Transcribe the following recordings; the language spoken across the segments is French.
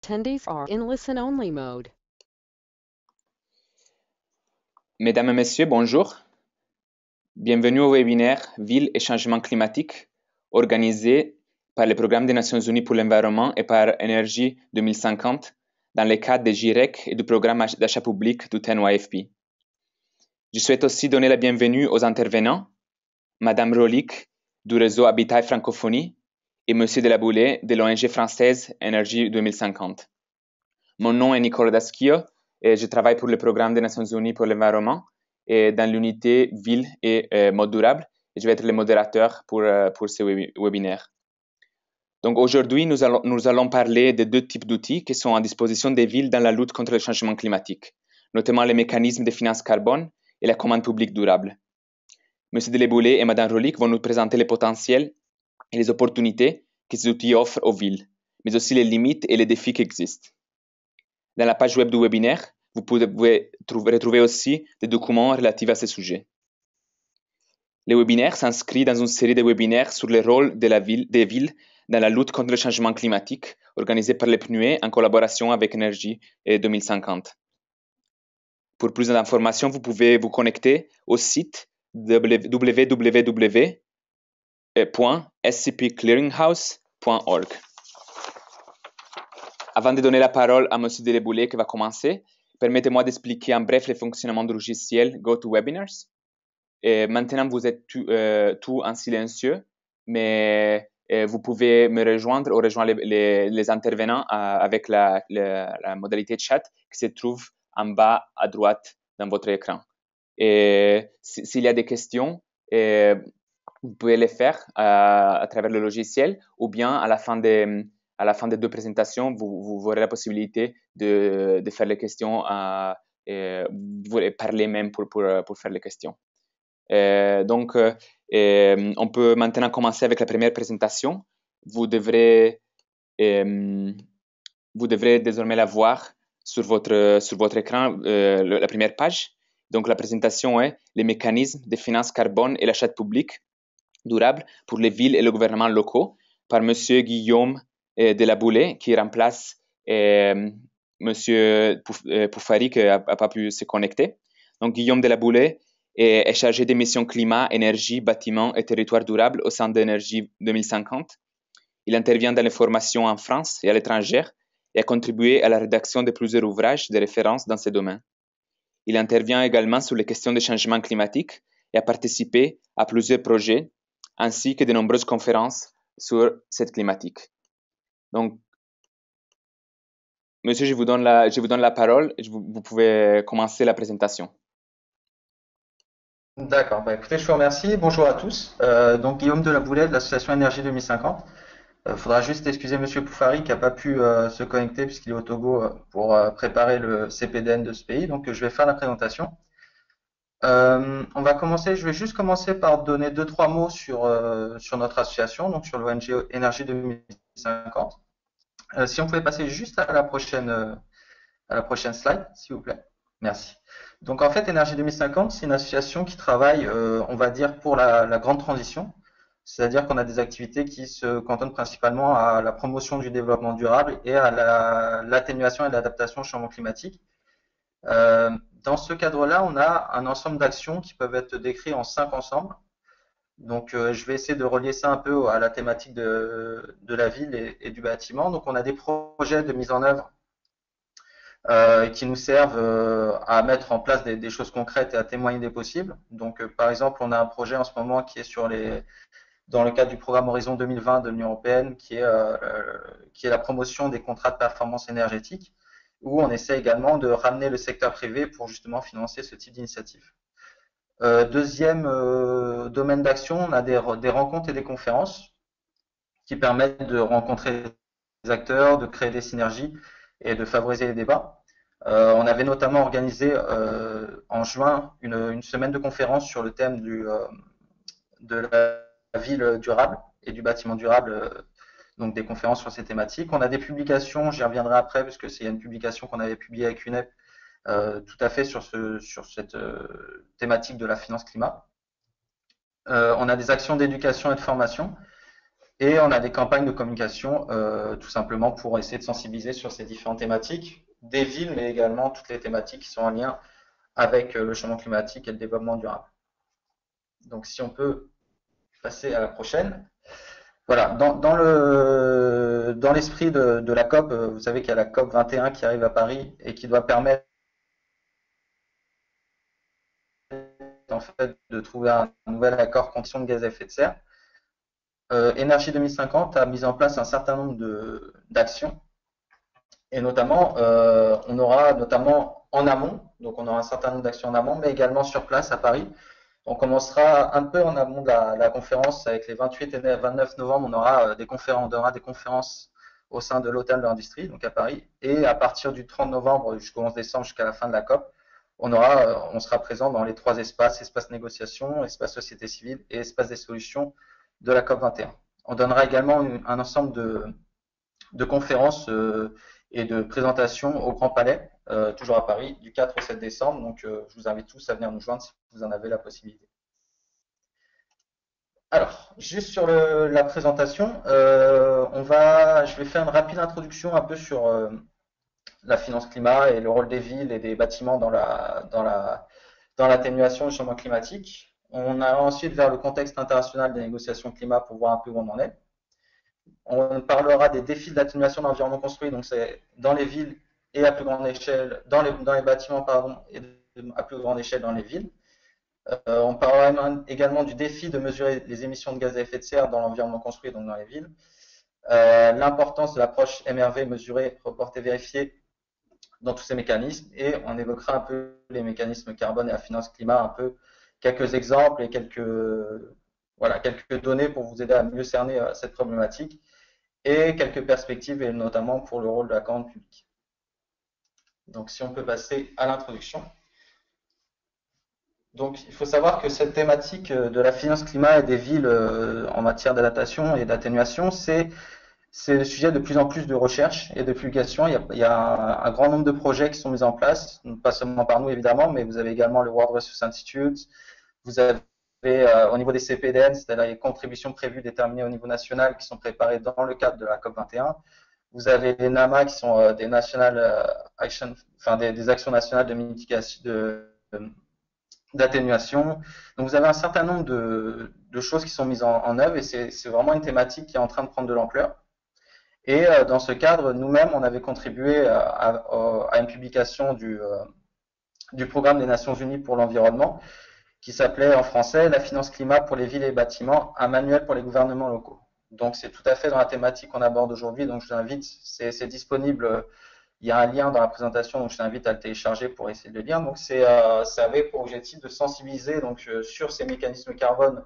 attendees are in listen-only mode. Mesdames et messieurs, bonjour. Bienvenue au webinaire Ville et changement climatique organisé par le Programme des Nations Unies pour l'environnement et par Énergie 2050 dans le cadre des GIREC et du programme d'achat public du TNYFP. Je souhaite aussi donner la bienvenue aux intervenants, Madame Rolik du réseau Habitat et Francophonie et Monsieur Delaboulet de l'ONG française Énergie 2050. Mon nom est Nicolas Daschio et je travaille pour le Programme des Nations Unies pour l'environnement et dans l'unité Ville et mode durable. Et je vais être le modérateur pour ce webinaire. Donc aujourd'hui, nous allons parler de deux types d'outils qui sont à disposition des villes dans la lutte contre le changement climatique, notamment les mécanismes de finance carbone et la commande publique durable. Monsieur Delaboulet et Madame Rolik vont nous présenter les potentiels et les opportunités que ces outils offrent aux villes, mais aussi les limites et les défis qui existent. Dans la page web du webinaire, vous pouvez retrouver aussi des documents relatifs à ce sujet. Le webinaire s'inscrit dans une série de webinaires sur le rôle des villes dans la lutte contre le changement climatique, organisé par le PNUE en collaboration avec Énergie 2050. Pour plus d'informations, vous pouvez vous connecter au site www.scpclearinghouse.org. Avant de donner la parole à M. Delaboulet qui va commencer, permettez-moi d'expliquer en bref le fonctionnement du logiciel GoToWebinars. Maintenant, vous êtes tout en silencieux, mais vous pouvez me rejoindre ou rejoindre les intervenants avec la modalité chat qui se trouve en bas à droite dans votre écran. Et s'il y a des questions, vous pouvez les faire à travers le logiciel ou bien à la fin des deux présentations, vous aurez la possibilité de faire les questions, vous parler même pour faire les questions. Donc, on peut maintenant commencer avec la première présentation. Vous devrez désormais la voir sur votre écran, la première page. Donc, la présentation est les mécanismes de finance carbone et l'achat public durable pour les villes et les gouvernements locaux par Monsieur Guillaume Delaboulet qui remplace Monsieur Poufari qui n'a pas pu se connecter. Donc, Guillaume Delaboulet est chargé des missions climat, énergie, bâtiments et territoires durables au sein d'Énergie 2050. Il intervient dans les formations en France et à l'étranger et a contribué à la rédaction de plusieurs ouvrages de référence dans ce domaine. Il intervient également sur les questions de changement climatique et a participé à plusieurs projets ainsi que de nombreuses conférences sur cette climatique. Donc, monsieur, je vous donne la parole. Vous pouvez commencer la présentation. D'accord, écoutez, je vous remercie. Bonjour à tous. Donc Guillaume Delaboulet de l'association Énergie 2050. Faudra juste excuser Monsieur Poufari qui n'a pas pu se connecter puisqu'il est au Togo pour préparer le CPDN de ce pays. Donc je vais faire la présentation. On va commencer. Je vais juste commencer par donner 2-3 mots sur notre association, donc sur l'ONG Énergie 2050. Si on pouvait passer juste à la prochaine slide, s'il vous plaît. Merci. Donc en fait, Énergie 2050, c'est une association qui travaille, on va dire, pour la grande transition. C'est-à-dire qu'on a des activités qui se cantonnent principalement à la promotion du développement durable et à l'atténuation et l'adaptation au changement climatique. Dans ce cadre-là, on a un ensemble d'actions qui peuvent être décrites en 5 ensembles. Donc je vais essayer de relier ça un peu à la thématique de la ville et du bâtiment. Donc on a des projets de mise en œuvre qui nous servent à mettre en place des choses concrètes et à témoigner des possibles. Donc, par exemple, on a un projet en ce moment qui est dans le cadre du programme Horizon 2020 de l'Union européenne, qui est la promotion des contrats de performance énergétique, où on essaie également de ramener le secteur privé pour justement financer ce type d'initiative. Deuxième domaine d'action, on a des rencontres et des conférences qui permettent de rencontrer des acteurs, de créer des synergies et de favoriser les débats. On avait notamment organisé en juin une semaine de conférences sur le thème de la ville durable et du bâtiment durable, donc des conférences sur ces thématiques. On a des publications, j'y reviendrai après, parce que c'est une publication qu'on avait publiée avec UNEP, tout à fait sur cette thématique de la finance climat. On a des actions d'éducation et de formation. Et on a des campagnes de communication, tout simplement pour essayer de sensibiliser sur ces différentes thématiques des villes, mais également toutes les thématiques qui sont en lien avec le changement climatique et le développement durable. Donc si on peut passer à la prochaine. Voilà, dans l'esprit de la COP, vous savez qu'il y a la COP 21 qui arrive à Paris et qui doit permettre en fait de trouver un nouvel accord conditions de gaz à effet de serre. Énergie 2050 a mis en place un certain nombre d'actions et notamment on aura notamment en amont, donc on aura un certain nombre d'actions en amont, mais également sur place à Paris. On commencera un peu en amont de la conférence avec les 28 et 29 novembre, on aura des conférences au sein de l'hôtel de l'industrie, donc à Paris, et à partir du 30 novembre jusqu'au 11 décembre jusqu'à la fin de la COP, on sera présent dans les trois espaces, espace négociation, espace société civile et espace des solutions de la COP 21. On donnera également un ensemble de conférences et de présentations au Grand Palais, toujours à Paris, du 4 au 7 décembre. Donc, je vous invite tous à venir nous joindre si vous en avez la possibilité. Alors, juste sur la présentation, je vais faire une rapide introduction un peu sur la finance climat et le rôle des villes et des bâtiments dans l'atténuation du changement climatique. On a ensuite vers le contexte international des négociations climat pour voir un peu où on en est. On parlera des défis de l'atténuation de l'environnement construit, donc c'est dans les villes et à plus grande échelle, dans les bâtiments, pardon, et à plus grande échelle dans les villes. On parlera également du défi de mesurer les émissions de gaz à effet de serre dans l'environnement construit, donc dans les villes. L'importance de l'approche MRV, mesurer, reporter, vérifier dans tous ces mécanismes. Et on évoquera un peu les mécanismes carbone et la finance climat, un peu quelques exemples et quelques données pour vous aider à mieux cerner cette problématique et quelques perspectives, et notamment pour le rôle de la commande publique. Donc si on peut passer à l'introduction. Donc il faut savoir que cette thématique de la finance climat et des villes en matière d'adaptation et d'atténuation, c'est le sujet de plus en plus de recherche et de publications. Il y a un grand nombre de projets qui sont mis en place, pas seulement par nous évidemment, mais vous avez également le World Resources Institute, vous avez au niveau des CPDN, c'est-à-dire les contributions prévues déterminées au niveau national qui sont préparées dans le cadre de la COP 21. Vous avez les NAMA qui sont des actions nationales de mitigation d'atténuation. Donc vous avez un certain nombre de choses qui sont mises en œuvre et c'est vraiment une thématique qui est en train de prendre de l'ampleur. Et dans ce cadre, nous-mêmes, on avait contribué à une publication du programme des Nations Unies pour l'environnement qui s'appelait en français La finance climat pour les villes et bâtiments, un manuel pour les gouvernements locaux. Donc c'est tout à fait dans la thématique qu'on aborde aujourd'hui, donc je vous invite, c'est disponible, il y a un lien dans la présentation, donc je t'invite à le télécharger pour essayer de le lire. Donc ça avait pour objectif de sensibiliser sur ces mécanismes carbone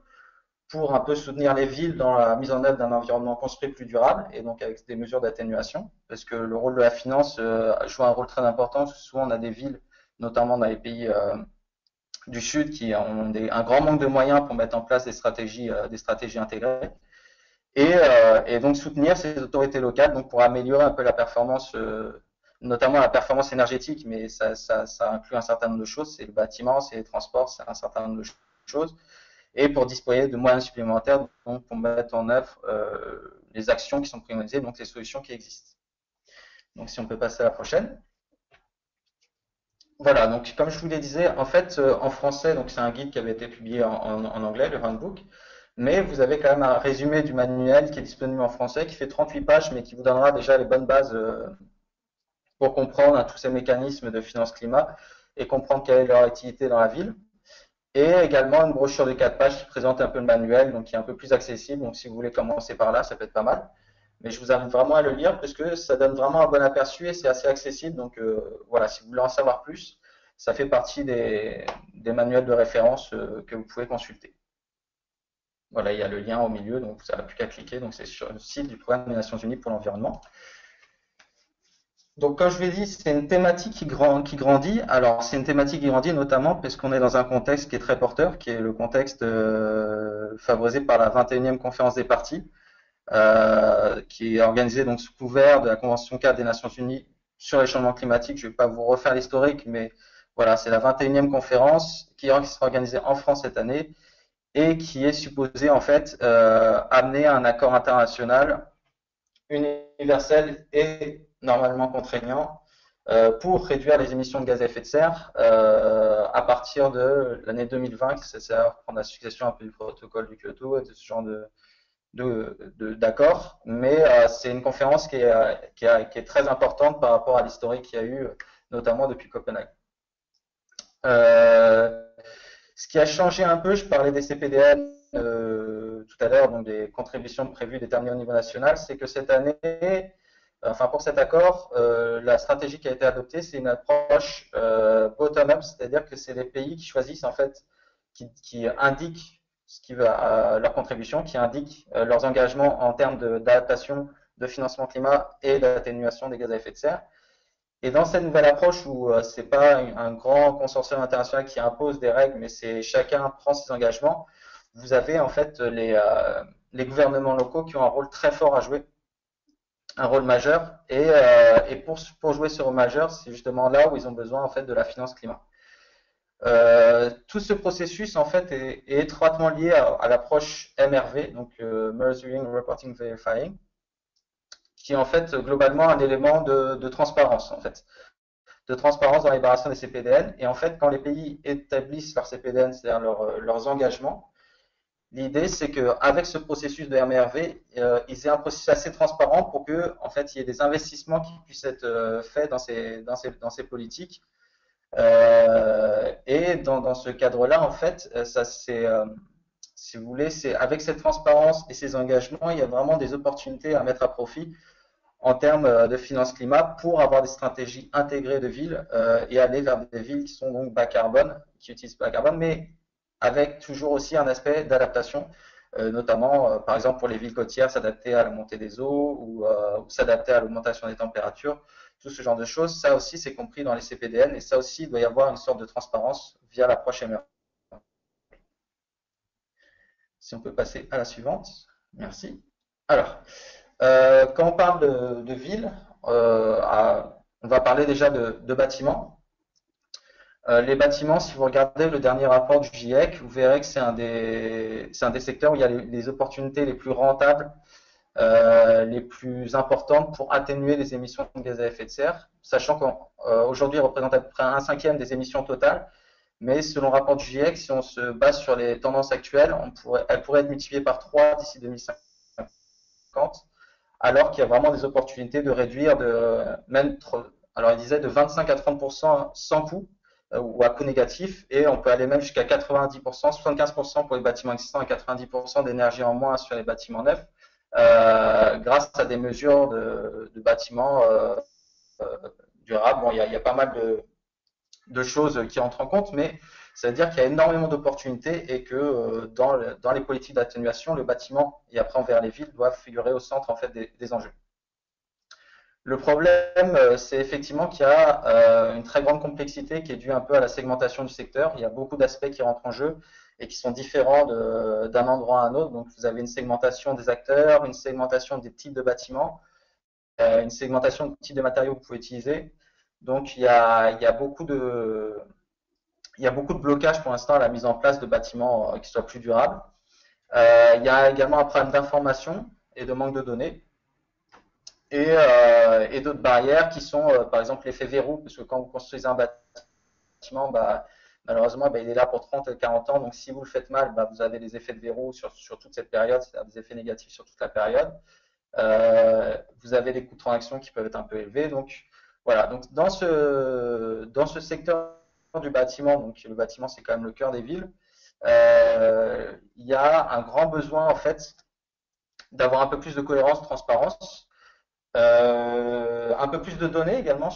pour un peu soutenir les villes dans la mise en œuvre d'un environnement construit plus durable et donc avec des mesures d'atténuation, parce que le rôle de la finance joue un rôle très important. Souvent on a des villes, notamment dans les pays du Sud, qui ont un grand manque de moyens pour mettre en place des stratégies intégrées. Et donc soutenir ces autorités locales donc pour améliorer un peu la performance, notamment la performance énergétique, mais ça inclut un certain nombre de choses, c'est le bâtiment, c'est les transports, c'est un certain nombre de choses, et pour disposer de moyens supplémentaires donc pour mettre en œuvre les actions qui sont préconisées, donc les solutions qui existent. Donc si on peut passer à la prochaine. Voilà, donc comme je vous le disais, en fait, en français, donc c'est un guide qui avait été publié en anglais, le handbook, mais vous avez quand même un résumé du manuel qui est disponible en français, qui fait 38 pages, mais qui vous donnera déjà les bonnes bases pour comprendre tous ces mécanismes de finance climat et comprendre quelle est leur activité dans la ville. Et également une brochure de 4 pages qui présente un peu le manuel, donc qui est un peu plus accessible. Donc si vous voulez commencer par là, ça peut être pas mal. Mais je vous invite vraiment à le lire parce que ça donne vraiment un bon aperçu et c'est assez accessible. Donc voilà, si vous voulez en savoir plus, ça fait partie des manuels de référence que vous pouvez consulter. Voilà, il y a le lien au milieu, donc vous n'avez plus qu'à cliquer. Donc c'est sur le site du programme des Nations Unies pour l'environnement. Donc, comme je vous l'ai dit, c'est une thématique qui grandit. Alors, c'est une thématique qui grandit notamment parce qu'on est dans un contexte qui est très porteur, qui est le contexte favorisé par la 21e conférence des parties, qui est organisée donc sous couvert de la Convention cadre des Nations Unies sur les changements climatiques. Je ne vais pas vous refaire l'historique, mais voilà, c'est la 21e conférence qui sera organisée en France cette année et qui est supposé en fait amener un accord international universel et normalement contraignant pour réduire les émissions de gaz à effet de serre à partir de l'année 2020, c'est à prendre la succession un peu du protocole du Kyoto et de ce genre d'accord, mais c'est une conférence qui est très importante par rapport à l'historique qu'il y a eu, notamment depuis Copenhague. Ce qui a changé un peu, je parlais des CPDN tout à l'heure, donc des contributions prévues déterminées au niveau national, c'est que cette année, enfin pour cet accord, la stratégie qui a été adoptée, c'est une approche bottom-up, c'est-à-dire que c'est les pays qui choisissent en fait, qui indiquent ce qui va leur contribution, qui indiquent leurs engagements en termes d'adaptation, de financement climat et d'atténuation des gaz à effet de serre. Et dans cette nouvelle approche où c'est pas un grand consortium international qui impose des règles, mais c'est chacun prend ses engagements, vous avez en fait les gouvernements locaux qui ont un rôle très fort à jouer, un rôle majeur. Et pour jouer ce rôle majeur, c'est justement là où ils ont besoin en fait de la finance climat. Tout ce processus en fait est étroitement lié à l'approche MRV, donc Measuring, Reporting, Verifying, qui est en fait globalement un élément de transparence en fait, de transparence dans l'élaboration des CPDN. Et en fait, quand les pays établissent leurs CPDN, c'est-à-dire leurs engagements, l'idée c'est qu'avec ce processus de MRV, ils aient un processus assez transparent pour que en fait il y ait des investissements qui puissent être faits dans ces politiques. Et dans ce cadre-là, en fait, ça c'est si vous voulez, c'est avec cette transparence et ces engagements, il y a vraiment des opportunités à mettre à profit en termes de finances climat pour avoir des stratégies intégrées de villes et aller vers des villes qui sont donc bas carbone, qui utilisent bas carbone, mais avec toujours aussi un aspect d'adaptation, notamment par exemple pour les villes côtières, s'adapter à la montée des eaux ou s'adapter à l'augmentation des températures, tout ce genre de choses. Ça aussi, c'est compris dans les CPDN et ça aussi, il doit y avoir une sorte de transparence via l'approche MR. Si on peut passer à la suivante. Merci. Alors, quand on parle de ville, on va parler déjà de bâtiments. Les bâtiments, si vous regardez le dernier rapport du GIEC, vous verrez que c'est un des secteurs où il y a les opportunités les plus rentables, les plus importantes pour atténuer les émissions de gaz à effet de serre, sachant qu'aujourd'hui, ils représentent à peu près un cinquième des émissions totales. Mais selon le rapport du GIEC, si on se base sur les tendances actuelles, elle pourrait être multipliée par 3 d'ici 2050. Alors qu'il y a vraiment des opportunités de réduire alors il disait de 25 à 30% sans coût ou à coût négatif, et on peut aller même jusqu'à 90%, 75% pour les bâtiments existants et 90% d'énergie en moins sur les bâtiments neufs, grâce à des mesures de bâtiments durables. Bon, il y a pas mal de choses qui entrent en compte, mais ça veut dire qu'il y a énormément d'opportunités et que dans les politiques d'atténuation, le bâtiment et après envers les villes doivent figurer au centre en fait des enjeux. Le problème, c'est effectivement qu'il y a une très grande complexité qui est due un peu à la segmentation du secteur. Il y a beaucoup d'aspects qui rentrent en jeu et qui sont différents d'un endroit à un autre. Donc, vous avez une segmentation des acteurs, une segmentation des types de bâtiments, une segmentation des types de matériaux que vous pouvez utiliser. Donc, il y a beaucoup de blocages pour l'instant à la mise en place de bâtiments qui soient plus durables. Il y a également un problème d'information et de manque de données. Et d'autres barrières qui sont, par exemple, l'effet verrou, parce que quand vous construisez un bâtiment, malheureusement, il est là pour 30 et 40 ans. Donc, si vous le faites mal, vous avez des effets de verrou sur toute cette période, c'est-à-dire des effets négatifs sur toute la période. Vous avez des coûts de transaction qui peuvent être un peu élevés. Donc, voilà. Donc, dans ce secteur du bâtiment, donc le bâtiment, c'est quand même le cœur des villes, il y a un grand besoin, en fait, d'avoir un peu plus de cohérence, de transparence. Un peu plus de données également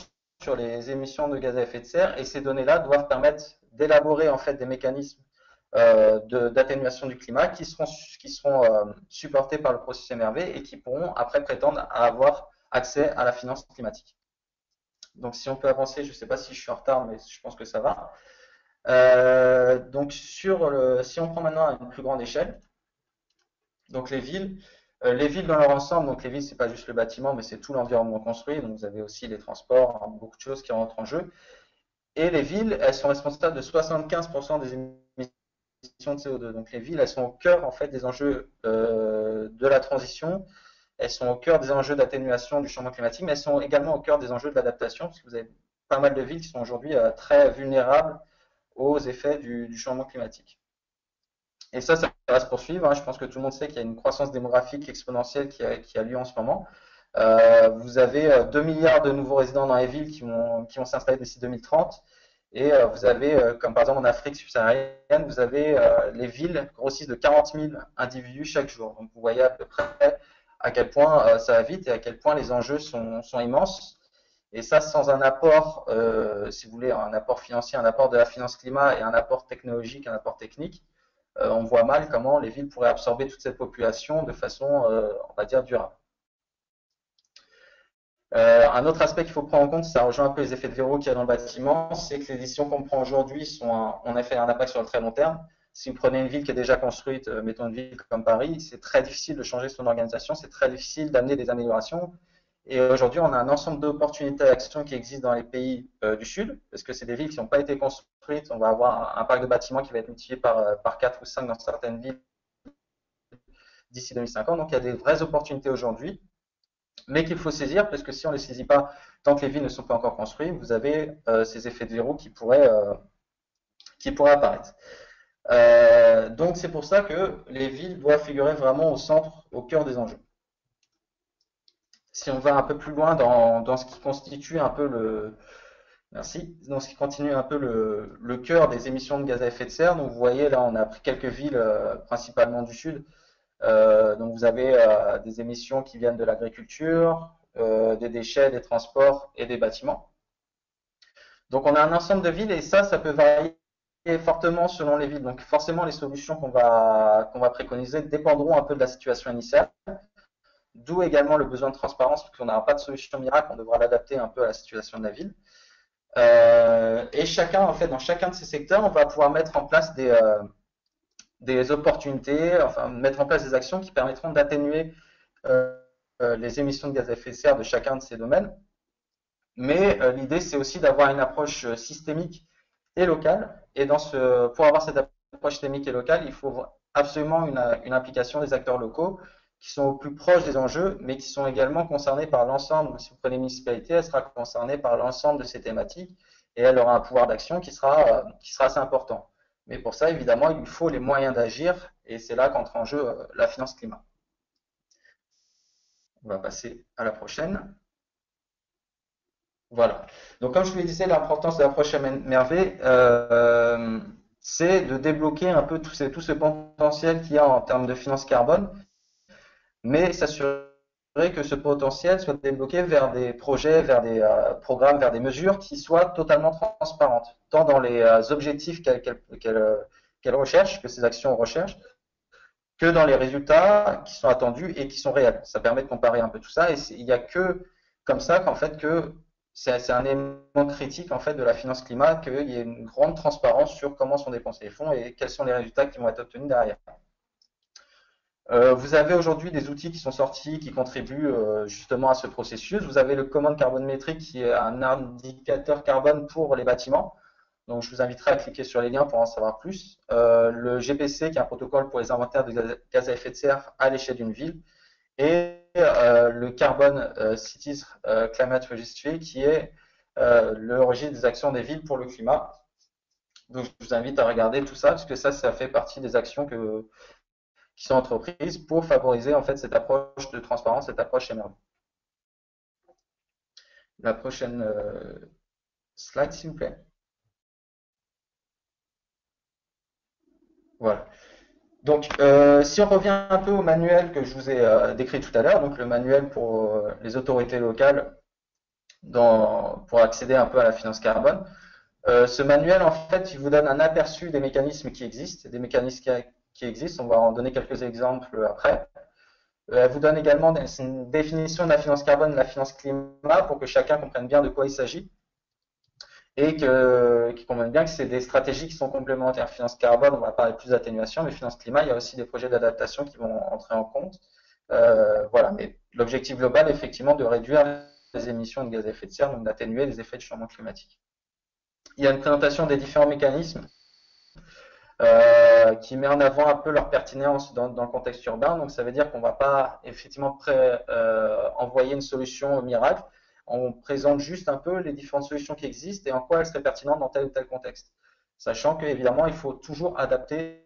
sur les émissions de gaz à effet de serre, et ces données-là doivent permettre d'élaborer en fait des mécanismes d'atténuation du climat qui seront supportés par le processus MRV et qui pourront après prétendre à avoir accès à la finance climatique. Donc si on peut avancer, je ne sais pas si je suis en retard, mais je pense que ça va. Donc si on prend maintenant à une plus grande échelle, donc les villes dans leur ensemble, donc les villes, c'est pas juste le bâtiment, mais c'est tout l'environnement construit. Donc vous avez aussi les transports, hein, beaucoup de choses qui rentrent en jeu. Et les villes, elles sont responsables de 75% des émissions d'émissions de CO2. Donc les villes, elles sont au cœur en fait des enjeux de la transition. Elles sont au cœur des enjeux d'atténuation du changement climatique, mais elles sont également au cœur des enjeux de l'adaptation, parce que vous avez pas mal de villes qui sont aujourd'hui très vulnérables aux effets du changement climatique. Et ça va se poursuivre, hein. Je pense que tout le monde sait qu'il y a une croissance démographique exponentielle qui a lieu en ce moment. Vous avez 2 milliards de nouveaux résidents dans les villes qui vont s'installer d'ici 2030. Et vous avez, comme par exemple en Afrique subsaharienne, vous avez les villes grossissent de 40 000 individus chaque jour. Donc vous voyez à peu près à quel point ça va vite et à quel point les enjeux sont immenses. Et ça, sans un apport, si vous voulez, un apport financier, un apport de la finance climat et un apport technologique, un apport technique, on voit mal comment les villes pourraient absorber toute cette population de façon, on va dire, durable. Un autre aspect qu'il faut prendre en compte, ça rejoint un peu les effets de verrou qu'il y a dans le bâtiment, c'est que les décisions qu'on prend aujourd'hui ont en effet un impact sur le très long terme. Si vous prenez une ville qui est déjà construite, mettons une ville comme Paris, c'est très difficile de changer son organisation, c'est très difficile d'amener des améliorations. Et aujourd'hui, on a un ensemble d'opportunités d'action qui existent dans les pays du Sud, parce que c'est des villes qui n'ont pas été construites. On va avoir un parc de bâtiments qui va être multiplié par 4 ou 5 dans certaines villes d'ici 2050. Donc il y a des vraies opportunités aujourd'hui, mais qu'il faut saisir, parce que si on ne les saisit pas tant que les villes ne sont pas encore construites, vous avez ces effets de verrou qui pourraient apparaître. Donc c'est pour ça que les villes doivent figurer vraiment au centre, au cœur des enjeux. Si on va un peu plus loin dans ce qui constitue un peu dans ce qui continue un peu le cœur des émissions de gaz à effet de serre, donc vous voyez là on a pris quelques villes principalement du sud. Donc vous avez des émissions qui viennent de l'agriculture, des déchets, des transports et des bâtiments. Donc on a un ensemble de villes et ça peut varier fortement selon les villes. Donc forcément les solutions qu'on va préconiser dépendront un peu de la situation initiale. D'où également le besoin de transparence, parce qu'on n'aura pas de solution miracle, on devra l'adapter un peu à la situation de la ville. Et chacun, en fait, dans chacun de ces secteurs, on va pouvoir mettre en place des opportunités, enfin mettre en place des actions qui permettront d'atténuer les émissions de gaz à effet de serre de chacun de ces domaines. Mais l'idée, c'est aussi d'avoir une approche systémique et locale. Et pour avoir cette approche systémique et locale, il faut absolument une implication des acteurs locaux qui sont au plus proches des enjeux, mais qui sont également concernés par l'ensemble. Si vous prenez une municipalité, elle sera concernée par l'ensemble de ces thématiques et elle aura un pouvoir d'action qui sera assez important. Mais pour ça, évidemment, il faut les moyens d'agir et c'est là qu'entre en jeu la finance climat. On va passer à la prochaine. Voilà. Donc, comme je vous le disais, l'importance de l'approche MRV, c'est de débloquer un peu tout ce potentiel qu'il y a en termes de finance carbone, mais s'assurer que ce potentiel soit débloqué vers des projets, vers des programmes, vers des mesures qui soient totalement transparentes, tant dans les objectifs qu'elle recherche, que ces actions recherchent, que dans les résultats qui sont attendus et qui sont réels. Ça permet de comparer un peu tout ça et il n'y a que comme ça qu'en fait que c'est un élément critique en fait de la finance climat qu'il y ait une grande transparence sur comment sont dépensés les fonds et quels sont les résultats qui vont être obtenus derrière. Vous avez aujourd'hui des outils qui sont sortis qui contribuent justement à ce processus. Vous avez le Command Carbon Metric qui est un indicateur carbone pour les bâtiments. Donc je vous inviterai à cliquer sur les liens pour en savoir plus. Le GPC qui est un protocole pour les inventaires de gaz à effet de serre à l'échelle d'une ville. Et le Carbon Cities Climate Registry qui est le registre des actions des villes pour le climat. Donc je vous invite à regarder tout ça parce que ça fait partie des actions qui sont entreprises pour favoriser en fait cette approche de transparence, cette approche MRV. La prochaine slide, s'il vous plaît. Voilà. Donc, si on revient un peu au manuel que je vous ai décrit tout à l'heure, donc le manuel pour les autorités locales pour accéder un peu à la finance carbone, ce manuel, en fait, il vous donne un aperçu des mécanismes qui existent, qui existent. On va en donner quelques exemples après. Elle vous donne également une définition de la finance carbone et de la finance climat pour que chacun comprenne bien de quoi il s'agit et qu'il comprenne bien que c'est des stratégies qui sont complémentaires. Finance carbone, on va parler plus d'atténuation, mais finance climat, il y a aussi des projets d'adaptation qui vont entrer en compte. Voilà, mais l'objectif global est effectivement de réduire les émissions de gaz à effet de serre, donc d'atténuer les effets du changement climatique. Il y a une présentation des différents mécanismes qui met en avant un peu leur pertinence dans le contexte urbain. Donc ça veut dire qu'on ne va pas effectivement envoyer une solution miracle. On présente juste un peu les différentes solutions qui existent et en quoi elles seraient pertinentes dans tel ou tel contexte. Sachant qu'évidemment, il faut toujours adapter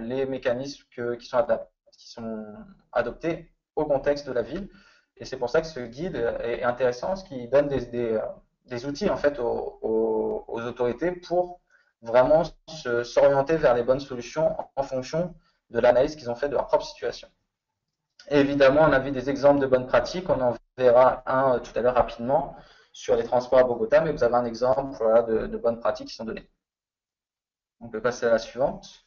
les mécanismes qui sont adoptés au contexte de la ville. Et c'est pour ça que ce guide est intéressant, parce qu'il donne des outils en fait aux autorités pour vraiment s'orienter vers les bonnes solutions en fonction de l'analyse qu'ils ont fait de leur propre situation. Et évidemment, on a vu des exemples de bonnes pratiques, on en verra un tout à l'heure rapidement sur les transports à Bogota, mais vous avez un exemple voilà, de bonnes pratiques qui sont données. On peut passer à la suivante.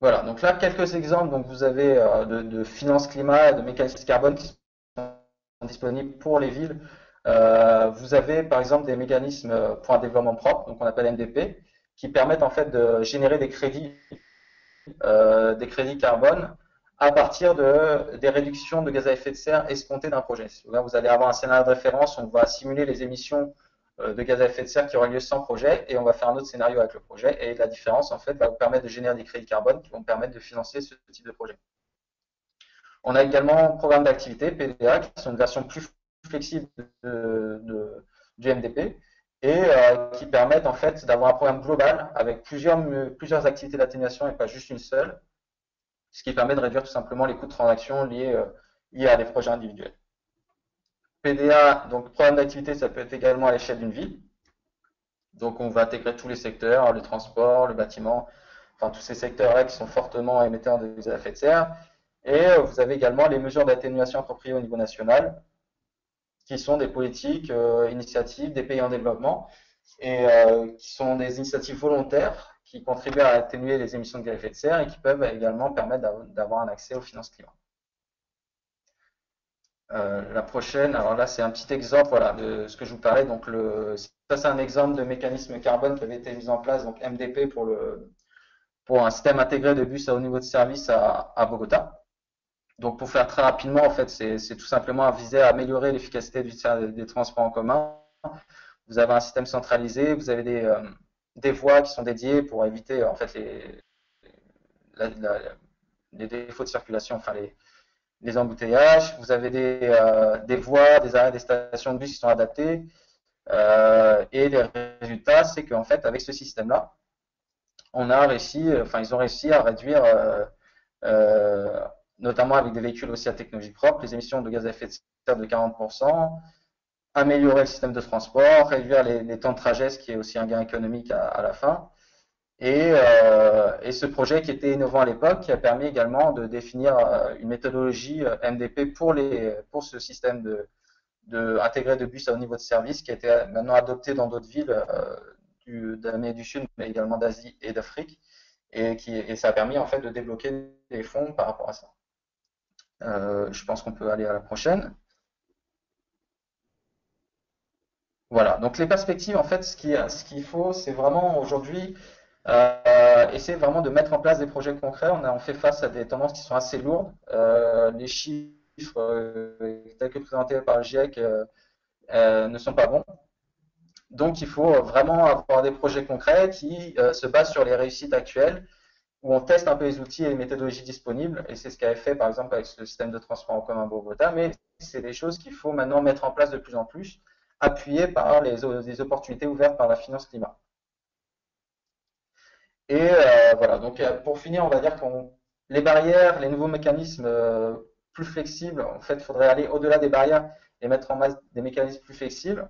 Voilà, donc là, quelques exemples. Donc vous avez de finances climat et de mécanismes carbone qui sont disponibles pour les villes. Vous avez par exemple des mécanismes pour un développement propre, donc on appelle MDP, qui permettent en fait de générer des crédits carbone à partir des réductions de gaz à effet de serre escomptées d'un projet. Là, vous allez avoir un scénario de référence, on va simuler les émissions de gaz à effet de serre qui auraient lieu sans projet et on va faire un autre scénario avec le projet et la différence en fait va vous permettre de générer des crédits carbone qui vont permettre de financer ce type de projet. On a également programme d'activité, PDA, qui sont une version plus flexible du MDP et qui permettent en fait d'avoir un programme global avec plusieurs activités d'atténuation et pas juste une seule, ce qui permet de réduire tout simplement les coûts de transaction liés à des projets individuels. PDA, donc programme d'activité, ça peut être également à l'échelle d'une ville. Donc on va intégrer tous les secteurs, le transport, le bâtiment, enfin tous ces secteurs-là qui sont fortement émetteurs de gaz à effet de serre. Et vous avez également les mesures d'atténuation appropriées au niveau national, qui sont des politiques, initiatives des pays en développement, et qui sont des initiatives volontaires qui contribuent à atténuer les émissions de gaz à effet de serre et qui peuvent également permettre d'avoir un accès aux finances climat. La prochaine, alors là c'est un petit exemple voilà, de ce que je vous parlais. Donc ça c'est un exemple de mécanisme carbone qui avait été mis en place, donc MDP pour un système intégré de bus à haut niveau de service à Bogota. Donc pour faire très rapidement, en fait, c'est tout simplement visé à améliorer l'efficacité des transports en commun. Vous avez un système centralisé, vous avez des voies qui sont dédiées pour éviter en fait les défauts de circulation, enfin les embouteillages. Vous avez des voies, des arrêts, des stations de bus qui sont adaptés. Et les résultats, c'est qu'en fait, avec ce système-là, ils ont réussi à réduire, notamment avec des véhicules aussi à technologie propre, les émissions de gaz à effet de serre de 40%, améliorer le système de transport, réduire les temps de trajet, ce qui est aussi un gain économique à la fin. Et ce projet qui était innovant à l'époque, qui a permis également de définir une méthodologie MDP pour ce système intégré de bus à haut niveau de service, qui a été maintenant adopté dans d'autres villes d'Amérique du Sud, mais également d'Asie et d'Afrique, et ça a permis en fait de débloquer des fonds par rapport à ça. Je pense qu'on peut aller à la prochaine. Voilà, donc les perspectives, en fait, ce qu'il faut, c'est vraiment aujourd'hui essayer vraiment de mettre en place des projets concrets. On fait face à des tendances qui sont assez lourdes. Les chiffres tels que présentés par le GIEC ne sont pas bons. Donc il faut vraiment avoir des projets concrets qui se basent sur les réussites actuelles, où on teste un peu les outils et les méthodologies disponibles. Et c'est ce qu'avait fait par exemple avec le système de transport en commun Bogota. Mais c'est des choses qu'il faut maintenant mettre en place de plus en plus, appuyées par les opportunités ouvertes par la finance climat. Et voilà, donc pour finir, on va dire que les barrières, les nouveaux mécanismes plus flexibles, en fait, il faudrait aller au-delà des barrières et mettre en place des mécanismes plus flexibles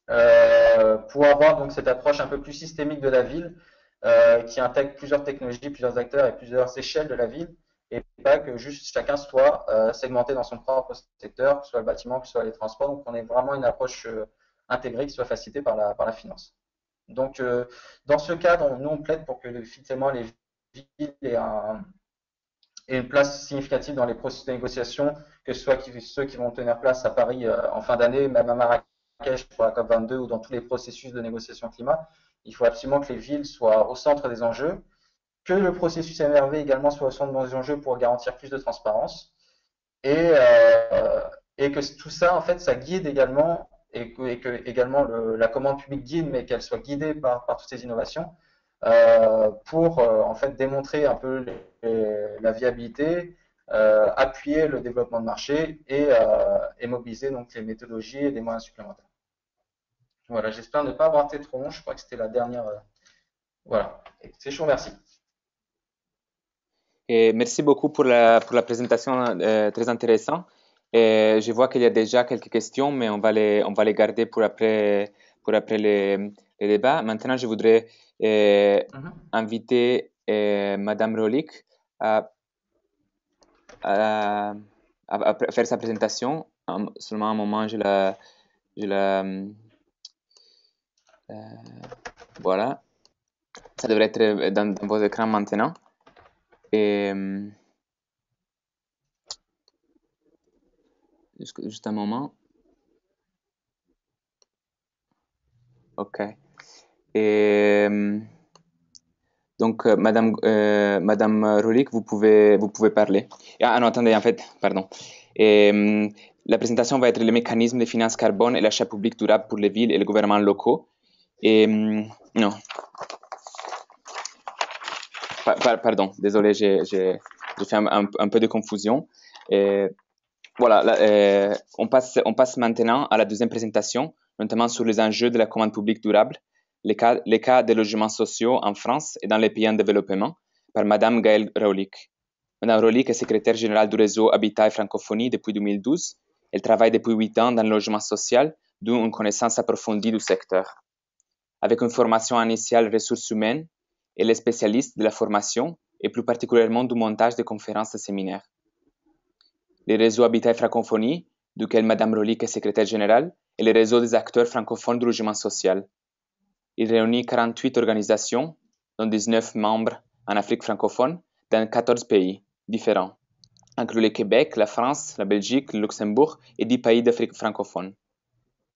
pour avoir donc cette approche un peu plus systémique de la ville qui intègre plusieurs technologies, plusieurs acteurs et plusieurs échelles de la ville, et pas que juste chacun soit segmenté dans son propre secteur, que ce soit le bâtiment, que ce soit les transports. Donc on ait vraiment une approche intégrée qui soit facilitée par la finance. Donc, dans ce cadre, nous, on plaide pour que effectivement les villes aient une place significative dans les processus de négociation, que ce soit ceux qui vont tenir place à Paris en fin d'année, même à Marrakech pour la COP22 ou dans tous les processus de négociation climat. Il faut absolument que les villes soient au centre des enjeux, que le processus MRV également soit au centre des enjeux pour garantir plus de transparence, et que tout ça, en fait, ça guide également que également la commande publique guide, mais qu'elle soit guidée par toutes ces innovations, pour en fait démontrer un peu la viabilité, appuyer le développement de marché et mobiliser donc les méthodologies et les moyens supplémentaires. Voilà, j'espère ne pas avoir été trop long. Je crois que c'était la dernière. Voilà. Écoutez, je vous remercie. Et merci beaucoup pour la présentation très intéressante. Et je vois qu'il y a déjà quelques questions, mais on va les garder pour après les débats. Maintenant, je voudrais inviter Madame Rolik à faire sa présentation. Seulement un moment, voilà. Ça devrait être dans vos écrans maintenant. Et juste un moment. Ok. Et donc, Madame Rolik, vous pouvez parler. Ah non, attendez, en fait, pardon. Et la présentation va être le mécanisme de finances carbone et l'achat public durable pour les villes et les gouvernements locaux. Et non. Pardon, désolé, j'ai fait un peu de confusion. Voilà, on passe maintenant à la deuxième présentation, notamment sur les enjeux de la commande publique durable, les cas des logements sociaux en France et dans les pays en développement, par Madame Gaëlle Raulik. Madame Raulik est secrétaire générale du réseau Habitat et Francophonie depuis 2012. Elle travaille depuis 8 ans dans le logement social, d'où une connaissance approfondie du secteur. Avec une formation initiale ressources humaines, elle est spécialiste de la formation et plus particulièrement du montage de conférences et séminaires. Le réseau Habitat et Francophonie, duquel Madame Rolik est secrétaire générale, est le réseau des acteurs francophones du logement social. Il réunit 48 organisations, dont 19 membres en Afrique francophone, dans 14 pays différents, incluant le Québec, la France, la Belgique, le Luxembourg et 10 pays d'Afrique francophone.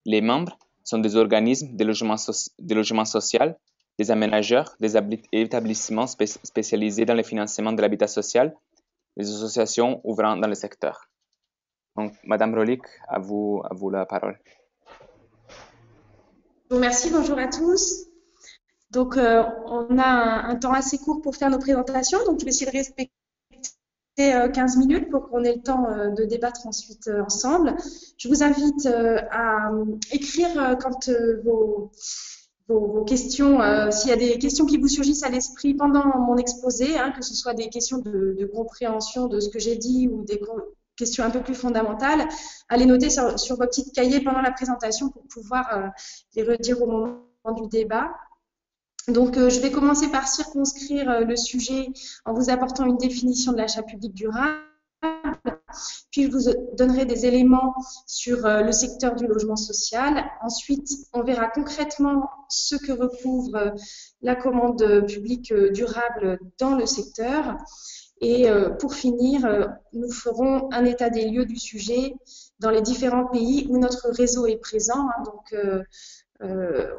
Les membres sont des organismes de logement social, des aménageurs, des établissements spécialisés dans le financement de l'habitat social, les associations ouvrant dans le secteur. Donc, Madame Rolik, à vous la parole. Merci, bonjour à tous. Donc, on a un temps assez court pour faire nos présentations, donc je vais essayer de respecter 15 minutes pour qu'on ait le temps de débattre ensuite ensemble. Je vous invite à écrire quand vos questions, s'il y a des questions qui vous surgissent à l'esprit pendant mon exposé, que ce soit des questions de compréhension de ce que j'ai dit ou des questions un peu plus fondamentales, à les noter sur vos petits cahiers pendant la présentation pour pouvoir les redire au moment du débat. Donc, je vais commencer par circonscrire le sujet en vous apportant une définition de l'achat public durable. Puis, je vous donnerai des éléments sur le secteur du logement social. Ensuite, on verra concrètement ce que recouvre la commande publique durable dans le secteur. Et pour finir, nous ferons un état des lieux du sujet dans les différents pays où notre réseau est présent. Donc,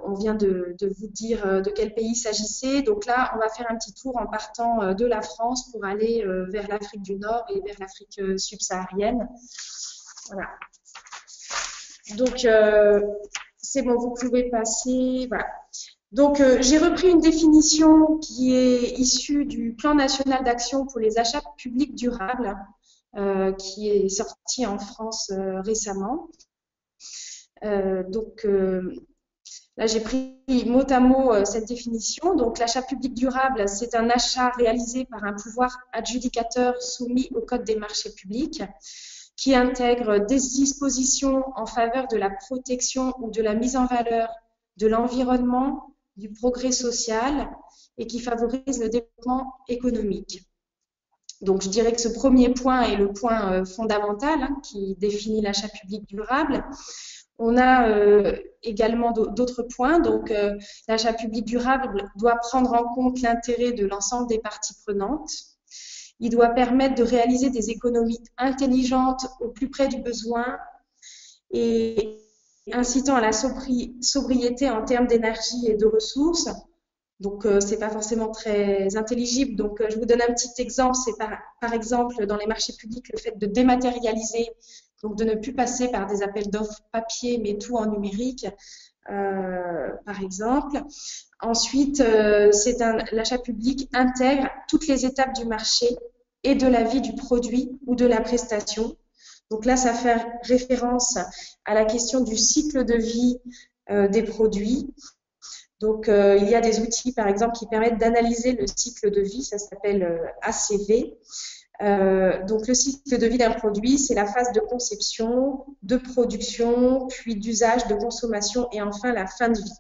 on vient de vous dire de quel pays il s'agissait. Donc là, on va faire un petit tour en partant de la France pour aller vers l'Afrique du Nord et vers l'Afrique subsaharienne. Voilà. Donc, c'est bon, vous pouvez passer. Voilà. Donc, j'ai repris une définition qui est issue du Plan national d'action pour les achats publics durables, qui est sorti en France récemment. Là, j'ai pris mot à mot cette définition. Donc, l'achat public durable, c'est un achat réalisé par un pouvoir adjudicateur soumis au Code des marchés publics qui intègre des dispositions en faveur de la protection ou de la mise en valeur de l'environnement, du progrès social et qui favorise le développement économique. Donc, je dirais que ce premier point est le point fondamental qui définit l'achat public durable. On a également d'autres points. Donc, l'achat public durable doit prendre en compte l'intérêt de l'ensemble des parties prenantes. Il doit permettre de réaliser des économies intelligentes au plus près du besoin et incitant à la sobriété en termes d'énergie et de ressources. Donc, c'est pas forcément très intelligible. Donc, je vous donne un petit exemple. C'est par exemple, dans les marchés publics, le fait de dématérialiser donc de ne plus passer par des appels d'offres papier, mais tout en numérique, par exemple. Ensuite, l'achat public intègre toutes les étapes du marché et de la vie du produit ou de la prestation. Donc là, ça fait référence à la question du cycle de vie des produits. Donc, il y a des outils, par exemple, qui permettent d'analyser le cycle de vie. Ça s'appelle ACV. Donc, le cycle de vie d'un produit, c'est la phase de conception, de production, puis d'usage, de consommation et enfin la fin de vie.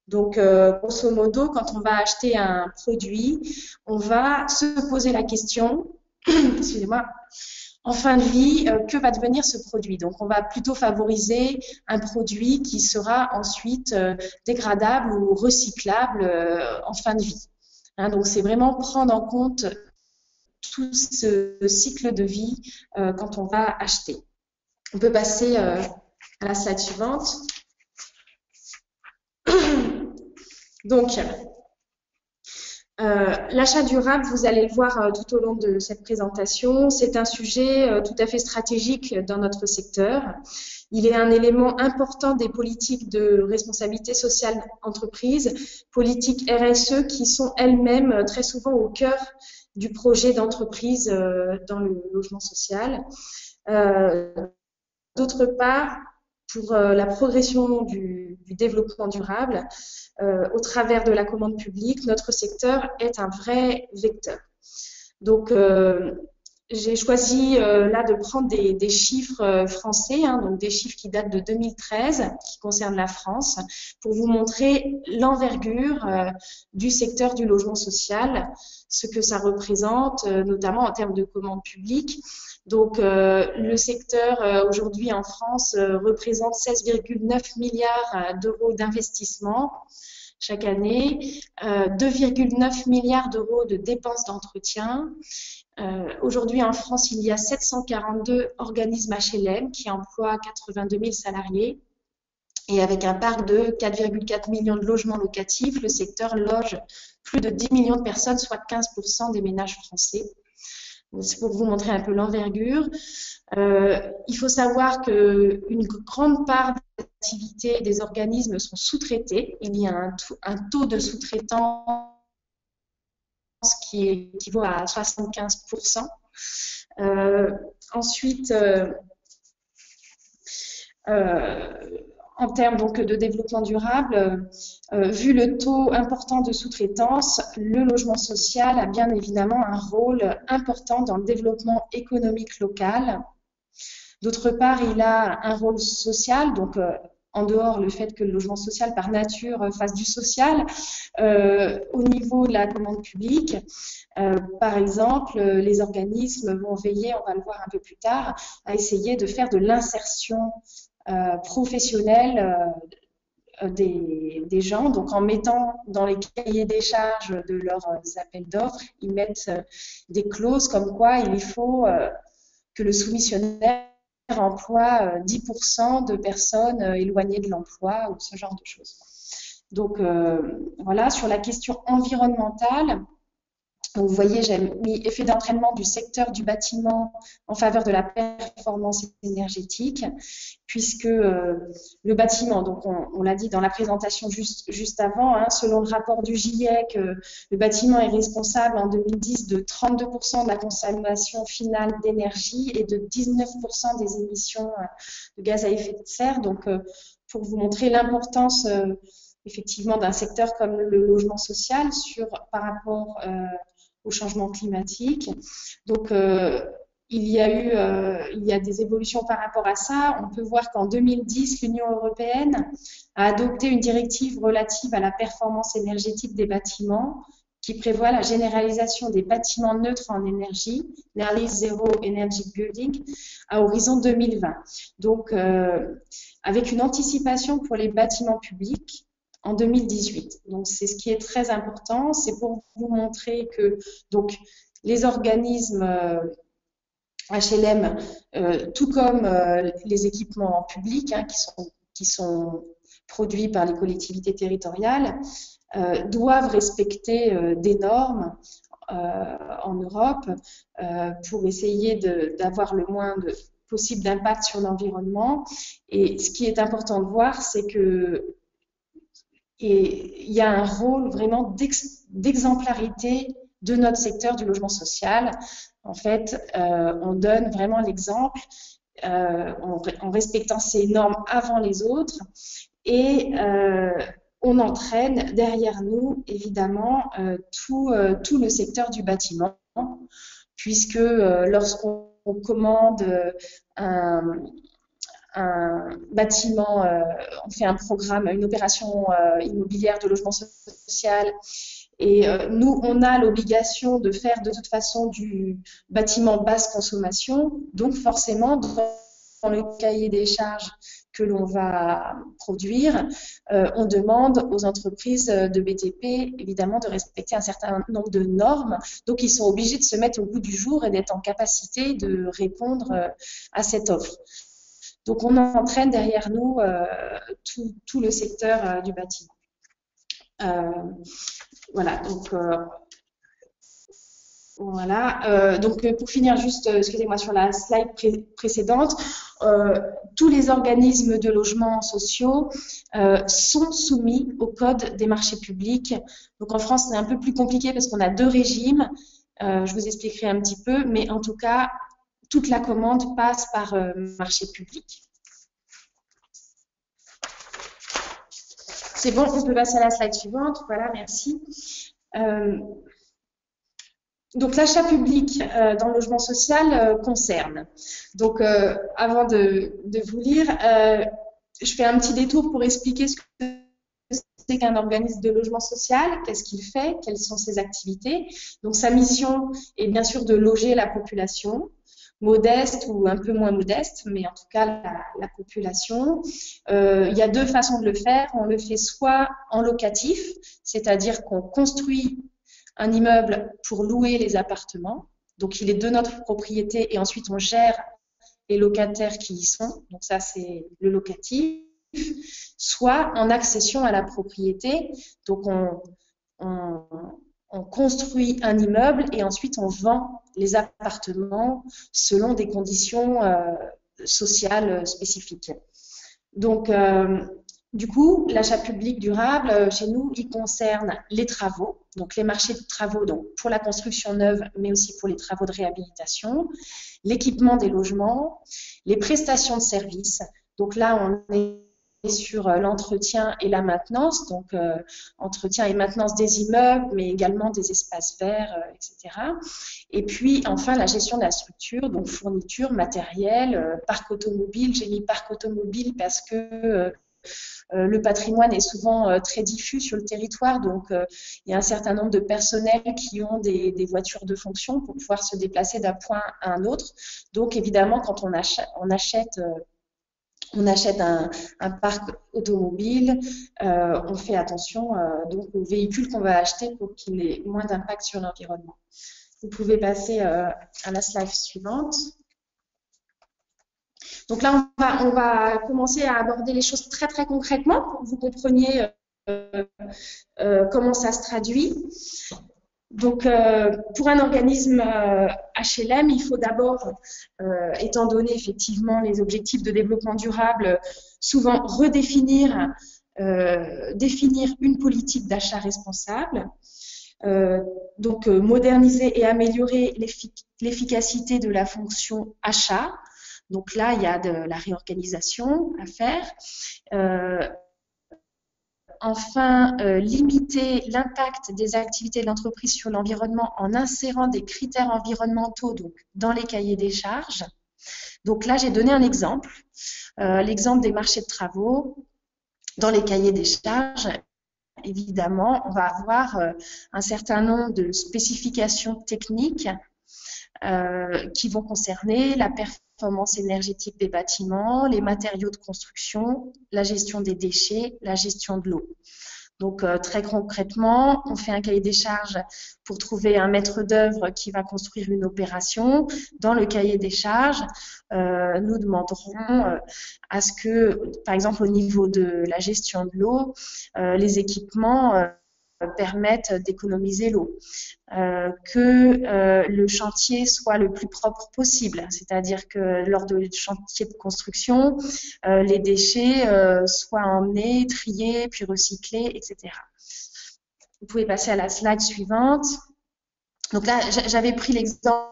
Donc, grosso modo, quand on va acheter un produit, on va se poser la question, excusez-moi, en fin de vie, que va devenir ce produit? Donc, on va plutôt favoriser un produit qui sera ensuite dégradable ou recyclable en fin de vie. Hein, donc, c'est vraiment prendre en compte tout ce cycle de vie quand on va acheter. On peut passer à la slide suivante. Donc, l'achat durable, vous allez le voir tout au long de cette présentation, c'est un sujet tout à fait stratégique dans notre secteur. Il est un élément important des politiques de responsabilité sociale entreprise, politiques RSE qui sont elles-mêmes très souvent au cœur du projet d'entreprise dans le logement social. D'autre part, pour la progression du développement durable, au travers de la commande publique, notre secteur est un vrai vecteur. Donc, j'ai choisi là de prendre des chiffres français, hein, donc des chiffres qui datent de 2013, qui concernent la France, pour vous montrer l'envergure du secteur du logement social, ce que ça représente, notamment en termes de commande publique. Donc, le secteur aujourd'hui en France représente 16,9 milliards d'euros d'investissement chaque année, 2,9 milliards d'euros de dépenses d'entretien. Aujourd'hui en France, il y a 742 organismes HLM qui emploient 82 000 salariés. Et avec un parc de 4,4 millions de logements locatifs, le secteur loge plus de 10 millions de personnes, soit 15% des ménages français. C'est pour vous montrer un peu l'envergure. Il faut savoir qu'une grande part des activités des organismes sont sous-traitées. Il y a un taux de sous-traitance qui équivaut à 75%. Ensuite, en termes donc de développement durable, vu le taux important de sous-traitance, le logement social a bien évidemment un rôle important dans le développement économique local. D'autre part, il a un rôle social, donc en dehors le fait que le logement social par nature fasse du social, au niveau de la commande publique, par exemple, les organismes vont veiller, on va le voir un peu plus tard, à essayer de faire de l'insertion professionnelle des gens. Donc, en mettant dans les cahiers des charges de leurs appels d'offres, ils mettent des clauses comme quoi il faut que le soumissionnaire emploie 10% de personnes éloignées de l'emploi ou ce genre de choses. Donc, voilà, sur la question environnementale, vous voyez, j'ai mis effet d'entraînement du secteur du bâtiment en faveur de la performance énergétique, puisque le bâtiment, donc on l'a dit dans la présentation juste avant, hein, selon le rapport du GIEC, le bâtiment est responsable en 2010 de 32% de la consommation finale d'énergie et de 19% des émissions de gaz à effet de serre. Donc, pour vous montrer l'importance effectivement d'un secteur comme le logement social par rapport au changement climatique. Donc, il y a des évolutions par rapport à ça. On peut voir qu'en 2010, l'Union européenne a adopté une directive relative à la performance énergétique des bâtiments qui prévoit la généralisation des bâtiments neutres en énergie, Nearly Zero Energy Building, à horizon 2020. Donc, avec une anticipation pour les bâtiments publics, en 2018. Donc, c'est ce qui est très important. C'est pour vous montrer que donc, les organismes HLM, tout comme les équipements publics hein, qui sont produits par les collectivités territoriales, doivent respecter des normes en Europe pour essayer d'avoir le moins possible d'impact sur l'environnement. Et ce qui est important de voir, c'est que il y a un rôle vraiment d'exemplarité de notre secteur du logement social. En fait, on donne vraiment l'exemple en respectant ces normes avant les autres et on entraîne derrière nous, évidemment, tout le secteur du bâtiment, puisque lorsqu'on commande un bâtiment, on fait un programme, une opération immobilière de logement social, et nous, on a l'obligation de faire de toute façon du bâtiment basse consommation, donc forcément, dans le cahier des charges que l'on va produire, on demande aux entreprises de BTP, évidemment, de respecter un certain nombre de normes. Donc, ils sont obligés de se mettre au bout du jour et d'être en capacité de répondre à cette offre. Donc, on entraîne derrière nous tout le secteur du bâtiment. Voilà, donc voilà. Donc pour finir, juste, excusez-moi, sur la slide précédente, tous les organismes de logements sociaux sont soumis au Code des marchés publics. Donc en France, c'est un peu plus compliqué parce qu'on a deux régimes. Je vous expliquerai un petit peu, mais en tout cas, toute la commande passe par marché public. C'est bon, on peut passer à la slide suivante. Voilà, merci. Donc, l'achat public dans le logement social concerne. Donc, avant de vous lire, je fais un petit détour pour expliquer ce que c'est qu'un organisme de logement social, qu'est-ce qu'il fait, quelles sont ses activités. Donc, sa mission est bien sûr de loger la population, modeste ou un peu moins modeste, mais en tout cas la population. Il y a deux façons de le faire. On le fait soit en locatif, c'est-à-dire qu'on construit un immeuble pour louer les appartements. Donc, il est de notre propriété et ensuite on gère les locataires qui y sont. Donc, ça, c'est le locatif. Soit en accession à la propriété. Donc, on construit un immeuble et ensuite on vend les appartements selon des conditions sociales spécifiques. Donc, du coup, l'achat public durable, chez nous, il concerne les travaux, donc les marchés de travaux donc pour la construction neuve, mais aussi pour les travaux de réhabilitation, l'équipement des logements, les prestations de services. Donc là, on est sur l'entretien et la maintenance, donc entretien et maintenance des immeubles, mais également des espaces verts, etc. Et puis, enfin, la gestion de la structure, donc fourniture, matériel, parc automobile. J'ai mis parc automobile parce que le patrimoine est souvent très diffus sur le territoire, donc il y a un certain nombre de personnels qui ont des voitures de fonction pour pouvoir se déplacer d'un point à un autre. Donc évidemment, quand on achète un parc automobile, on fait attention donc aux véhicules qu'on va acheter pour qu'il ait moins d'impact sur l'environnement. Vous pouvez passer à la slide suivante. Donc là, on va commencer à aborder les choses très très concrètement pour que vous compreniez comment ça se traduit. Donc, pour un organisme HLM, il faut d'abord, étant donné effectivement les objectifs de développement durable, souvent redéfinir, définir une politique d'achat responsable. Donc, moderniser et améliorer l'efficacité de la fonction achat. Donc là, il y a de la réorganisation à faire. Enfin, limiter l'impact des activités de l'entreprise sur l'environnement en insérant des critères environnementaux donc, dans les cahiers des charges. Donc là, j'ai donné un exemple, l'exemple des marchés de travaux. Dans les cahiers des charges, évidemment, on va avoir un certain nombre de spécifications techniques qui vont concerner la performance énergétique des bâtiments, les matériaux de construction, la gestion des déchets, la gestion de l'eau. Donc, très concrètement, on fait un cahier des charges pour trouver un maître d'œuvre qui va construire une opération. Dans le cahier des charges, nous demanderons à ce que, par exemple, au niveau de la gestion de l'eau, les équipements permettent d'économiser l'eau, que le chantier soit le plus propre possible, c'est-à-dire que lors de chantier de construction, les déchets soient emmenés, triés, puis recyclés, etc. Vous pouvez passer à la slide suivante. Donc là, j'avais pris l'exemple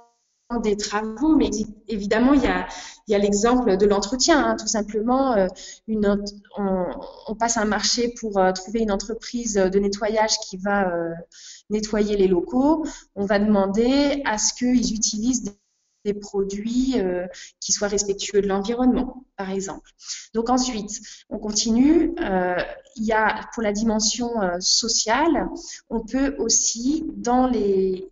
des travaux, mais évidemment, il y a l'exemple de l'entretien, hein, tout simplement. On passe un marché pour trouver une entreprise de nettoyage qui va nettoyer les locaux. On va demander à ce qu'ils utilisent des produits qui soient respectueux de l'environnement, par exemple. Donc ensuite, on continue. Il y a, pour la dimension sociale, on peut aussi, dans les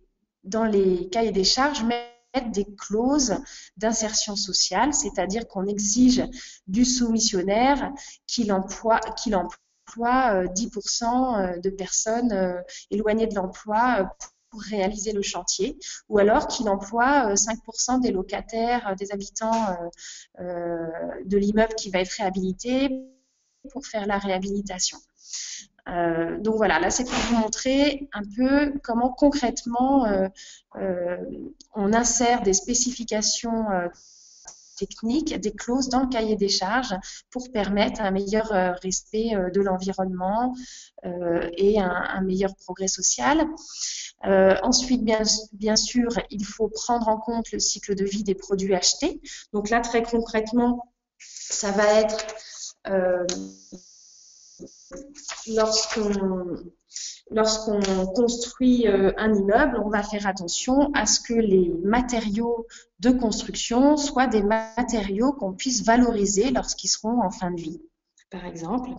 cahiers des charges, mettre des clauses d'insertion sociale, c'est-à-dire qu'on exige du soumissionnaire qu'il emploie 10% de personnes éloignées de l'emploi pour réaliser le chantier, ou alors qu'il emploie 5% des locataires, des habitants de l'immeuble qui va être réhabilité pour faire la réhabilitation. Donc voilà, là c'est pour vous montrer un peu comment concrètement on insère des spécifications techniques, des clauses dans le cahier des charges pour permettre un meilleur respect de l'environnement et un meilleur progrès social. Ensuite, bien sûr, il faut prendre en compte le cycle de vie des produits achetés. Donc là, très concrètement, ça va être lorsqu'on construit un immeuble, on va faire attention à ce que les matériaux de construction soient des matériaux qu'on puisse valoriser lorsqu'ils seront en fin de vie, par exemple.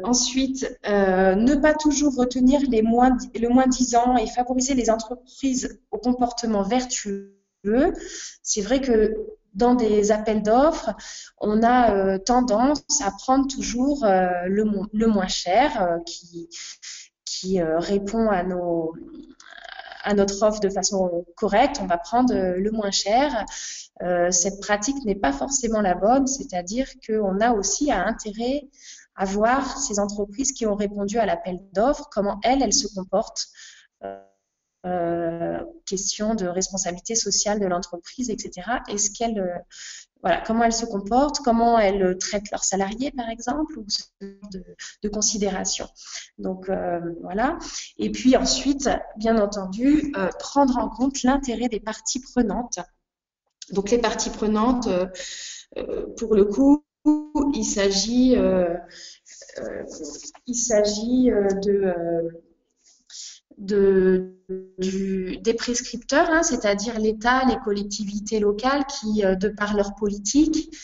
Ensuite, ne pas toujours retenir le moins 10 ans et favoriser les entreprises au comportement vertueux. C'est vrai que dans des appels d'offres, on a tendance à prendre toujours le moins cher qui répond à notre offre de façon correcte. On va prendre le moins cher. Cette pratique n'est pas forcément la bonne, c'est-à-dire qu'on a aussi intérêt à voir ces entreprises qui ont répondu à l'appel d'offres, comment elles se comportent. Question de responsabilité sociale de l'entreprise, etc. Est-ce qu'elle, voilà, comment elles se comportent, comment elles traitent leurs salariés, par exemple, ou ce genre de considération. Donc voilà. Et puis ensuite, bien entendu, prendre en compte l'intérêt des parties prenantes. Donc les parties prenantes, pour le coup, il s'agit des prescripteurs, hein, c'est-à-dire l'État, les collectivités locales qui, de par leur politique,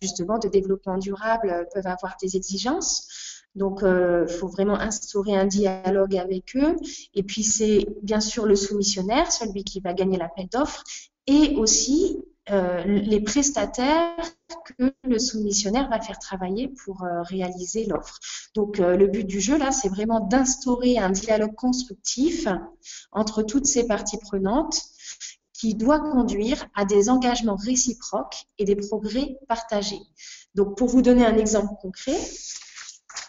justement de développement durable, peuvent avoir des exigences. Donc, il faut vraiment instaurer un dialogue avec eux. Et puis, c'est bien sûr le soumissionnaire, celui qui va gagner l'appel d'offres, et aussi les prestataires que le soumissionnaire va faire travailler pour réaliser l'offre. Donc, le but du jeu, là, c'est vraiment d'instaurer un dialogue constructif entre toutes ces parties prenantes qui doit conduire à des engagements réciproques et des progrès partagés. Donc, pour vous donner un exemple concret,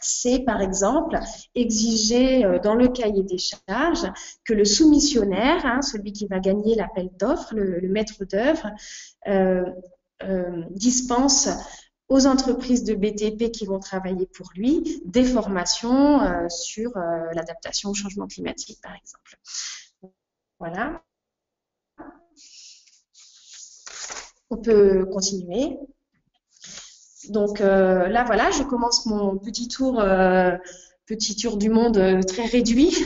c'est par exemple exiger dans le cahier des charges que le soumissionnaire, hein, celui qui va gagner l'appel d'offres, le maître d'œuvre, dispense aux entreprises de BTP qui vont travailler pour lui des formations sur l'adaptation au changement climatique, par exemple. Voilà. On peut continuer. Donc là, voilà, je commence mon petit tour du monde très réduit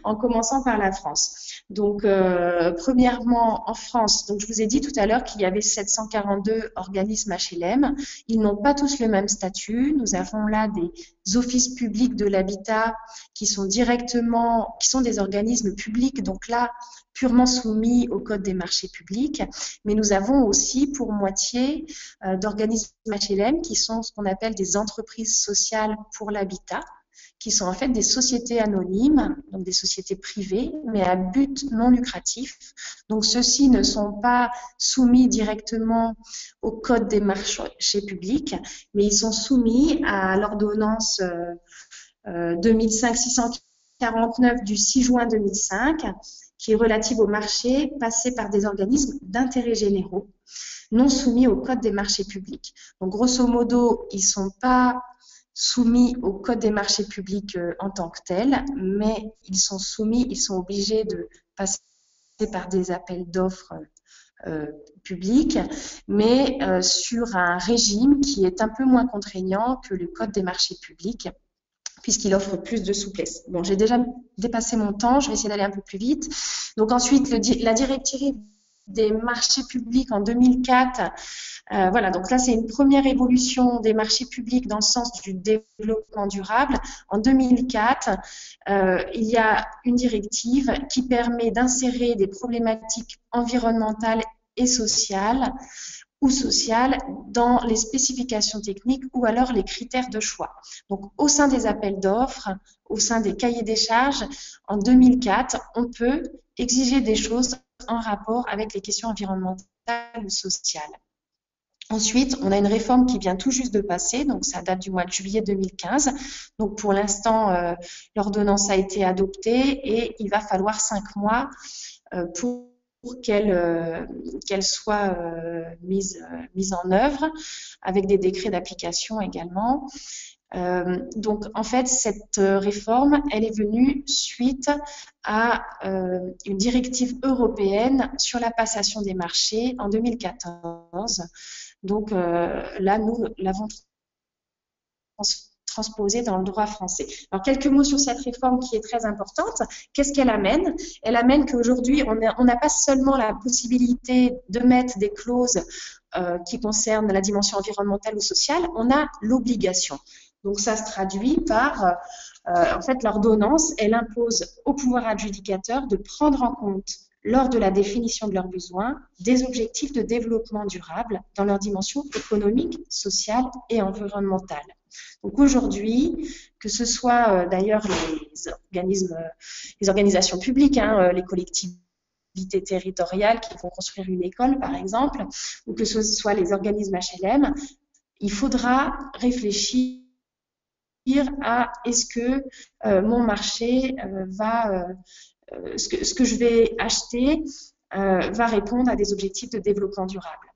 en commençant par la France. Donc, premièrement, en France, donc je vous ai dit tout à l'heure qu'il y avait 742 organismes HLM. Ils n'ont pas tous le même statut. Nous avons là des offices publics de l'habitat qui sont des organismes publics, donc là, purement soumis au Code des marchés publics. Mais nous avons aussi pour moitié d'organismes HLM qui sont ce qu'on appelle des entreprises sociales pour l'habitat, qui sont en fait des sociétés anonymes, donc des sociétés privées, mais à but non lucratif. Donc, ceux-ci ne sont pas soumis directement au Code des marchés publics, mais ils sont soumis à l'ordonnance 2005-649 du 6 juin 2005, qui est relative au marché passé par des organismes d'intérêt généraux non soumis au Code des marchés publics. Donc, grosso modo, ils ne sont pas soumis au Code des marchés publics en tant que tel, mais ils sont obligés de passer par des appels d'offres publics, mais sur un régime qui est un peu moins contraignant que le Code des marchés publics, puisqu'il offre plus de souplesse. Bon, j'ai déjà dépassé mon temps, je vais essayer d'aller un peu plus vite. Donc ensuite, la directive des marchés publics en 2004, voilà, donc là c'est une première évolution des marchés publics dans le sens du développement durable. En 2004, il y a une directive qui permet d'insérer des problématiques environnementales et sociales dans les spécifications techniques ou alors les critères de choix. Donc, au sein des appels d'offres, au sein des cahiers des charges, en 2004, on peut exiger des choses en rapport avec les questions environnementales ou sociales. Ensuite, on a une réforme qui vient tout juste de passer, donc ça date du mois de juillet 2015. Donc, pour l'instant, l'ordonnance a été adoptée et il va falloir 5 mois pour qu'elle soit mise en œuvre, avec des décrets d'application également. Donc, en fait, cette réforme, elle est venue suite à une directive européenne sur la passation des marchés en 2014. Donc, là, nous l'avons transposée dans le droit français. Alors, quelques mots sur cette réforme qui est très importante. Qu'est-ce qu'elle amène? Elle amène qu'aujourd'hui, on n'a pas seulement la possibilité de mettre des clauses qui concernent la dimension environnementale ou sociale, on a l'obligation. Donc, ça se traduit par, en fait, l'ordonnance, elle impose au pouvoir adjudicateur de prendre en compte, lors de la définition de leurs besoins, des objectifs de développement durable dans leur dimension économique, sociale et environnementale. Donc aujourd'hui, que ce soit d'ailleurs les organisations publiques, les collectivités territoriales qui vont construire une école par exemple, ou que ce soit les organismes HLM, il faudra réfléchir à est-ce que mon marché ce que je vais acheter va répondre à des objectifs de développement durable.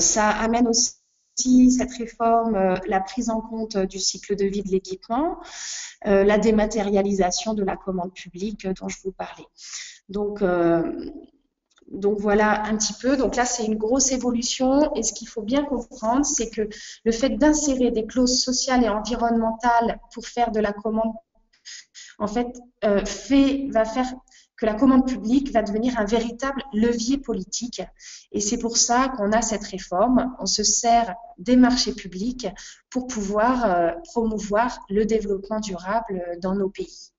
Ça amène aussi cette réforme, la prise en compte du cycle de vie de l'équipement, la dématérialisation de la commande publique dont je vous parlais. Donc voilà un petit peu. Donc là, c'est une grosse évolution et ce qu'il faut bien comprendre, c'est que le fait d'insérer des clauses sociales et environnementales pour faire de la commande, en fait, va faire que la commande publique va devenir un véritable levier politique. Et c'est pour ça qu'on a cette réforme. On se sert des marchés publics pour pouvoir promouvoir le développement durable dans nos pays.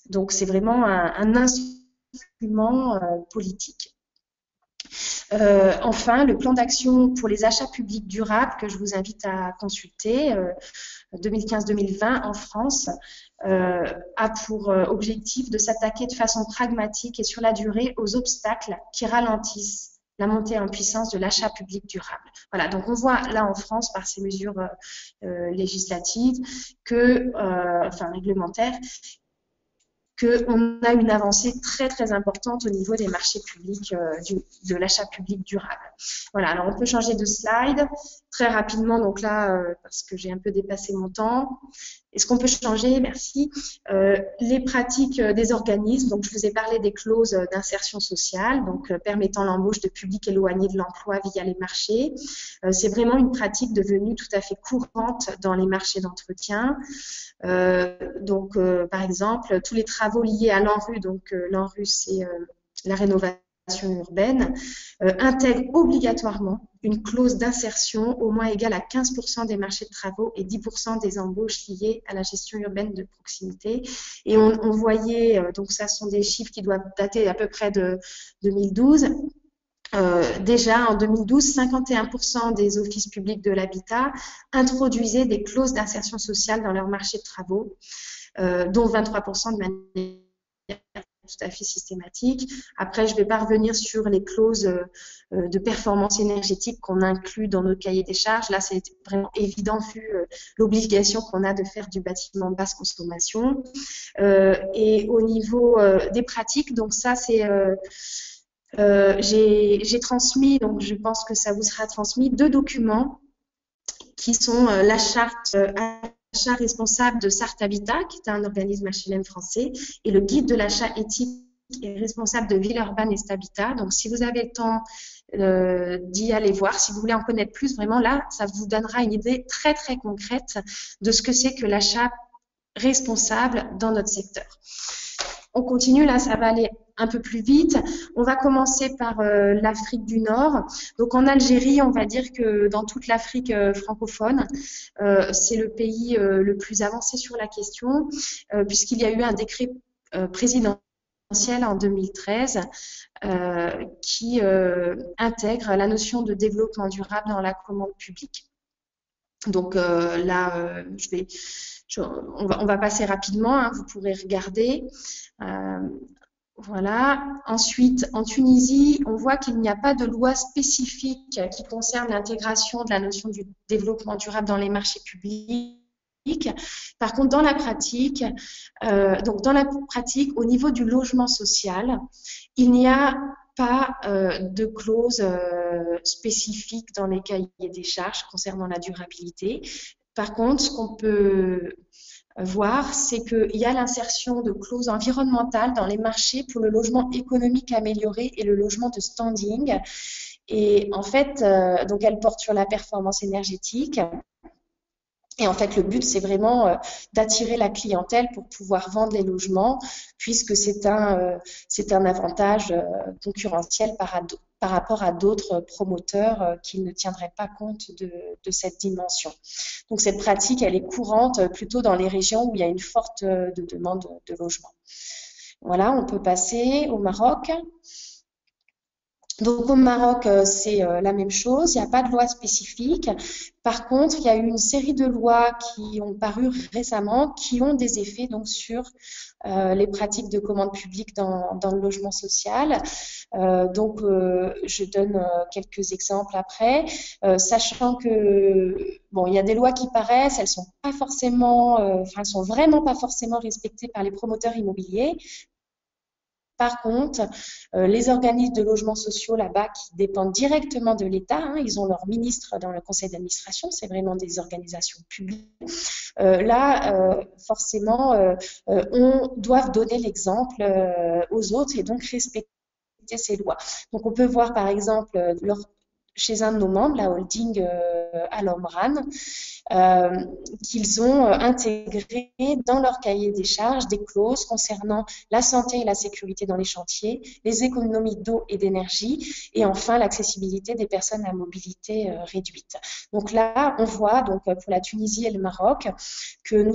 Donc, c'est vraiment un instrument politique. Enfin, le plan d'action pour les achats publics durables que je vous invite à consulter, 2015-2020 en France, a pour objectif de s'attaquer de façon pragmatique et sur la durée aux obstacles qui ralentissent la montée en puissance de l'achat public durable. Voilà, donc on voit là en France par ces mesures législatives enfin réglementaires, qu'on a une avancée très très importante au niveau des marchés publics, de l'achat public durable. Voilà, alors on peut changer de slide très rapidement, donc là, parce que j'ai un peu dépassé mon temps. Est-ce qu'on peut changer? Merci. Les pratiques des organismes, donc je vous ai parlé des clauses d'insertion sociale, donc permettant l'embauche de publics éloignés de l'emploi via les marchés. C'est vraiment une pratique devenue tout à fait courante dans les marchés d'entretien. Donc, par exemple, tous les travaux liés à l'ANRU, donc l'ANRU, c'est la rénovation urbaine, intègrent obligatoirement une clause d'insertion au moins égale à 15% des marchés de travaux et 10% des embauches liées à la gestion urbaine de proximité. Et on voyait, donc ça sont des chiffres qui doivent dater à peu près de 2012, déjà en 2012, 51% des offices publics de l'habitat introduisaient des clauses d'insertion sociale dans leur marché de travaux, dont 23% de manière tout à fait systématique. Après, je ne vais pas revenir sur les clauses de performance énergétique qu'on inclut dans notre cahier des charges. Là, c'est vraiment évident vu l'obligation qu'on a de faire du bâtiment basse consommation. Et au niveau des pratiques, donc ça, c'est... j'ai transmis, donc je pense que ça vous sera transmis, 2 documents qui sont la charte achat responsable de Sarthe Habitat, qui est un organisme HLM français, et le guide de l'achat éthique et responsable de Villeurbanne et Habitat. Donc, si vous avez le temps d'y aller voir, si vous voulez en connaître plus, vraiment là, ça vous donnera une idée très, très concrète de ce que c'est que l'achat responsable dans notre secteur. On continue, là, ça va aller un peu plus vite. On va commencer par l'Afrique du Nord. Donc, en Algérie, on va dire que dans toute l'Afrique francophone, c'est le pays le plus avancé sur la question, puisqu'il y a eu un décret présidentiel en 2013 qui intègre la notion de développement durable dans la commande publique. Donc là, on va passer rapidement, hein, vous pourrez regarder. Voilà. Ensuite, en Tunisie, on voit qu'il n'y a pas de loi spécifique qui concerne l'intégration de la notion du développement durable dans les marchés publics. Par contre, dans la pratique, au niveau du logement social, il n'y a pas de clause spécifique dans les cahiers des charges concernant la durabilité. Par contre, ce qu'on peut voir, c'est qu'il y a l'insertion de clauses environnementales dans les marchés pour le logement économique amélioré et le logement de standing. Et en fait, donc elle porte sur la performance énergétique. Et en fait, le but, c'est vraiment d'attirer la clientèle pour pouvoir vendre les logements, puisque c'est un avantage concurrentiel par rapport à d'autres promoteurs qui ne tiendraient pas compte de cette dimension. Donc, cette pratique, elle est courante plutôt dans les régions où il y a une forte demande de logement. Voilà, on peut passer au Maroc. Donc au Maroc, c'est la même chose, il n'y a pas de loi spécifique. Par contre, il y a eu une série de lois qui ont paru récemment, qui ont des effets donc sur les pratiques de commande publique dans le logement social. Donc je donne quelques exemples après, sachant que bon, il y a des lois qui paraissent, elles sont pas forcément, elles sont vraiment pas forcément respectées par les promoteurs immobiliers. Par contre, les organismes de logements sociaux là-bas qui dépendent directement de l'État, hein, ils ont leur ministre dans le conseil d'administration, c'est vraiment des organisations publiques. Forcément, on doit donner l'exemple aux autres et donc respecter ces lois. Donc, on peut voir par exemple chez un de nos membres, la holding Al Omran, qu'ils ont intégré dans leur cahier des charges des clauses concernant la santé et la sécurité dans les chantiers, les économies d'eau et d'énergie et enfin l'accessibilité des personnes à mobilité réduite. Donc là, on voit donc pour la Tunisie et le Maroc que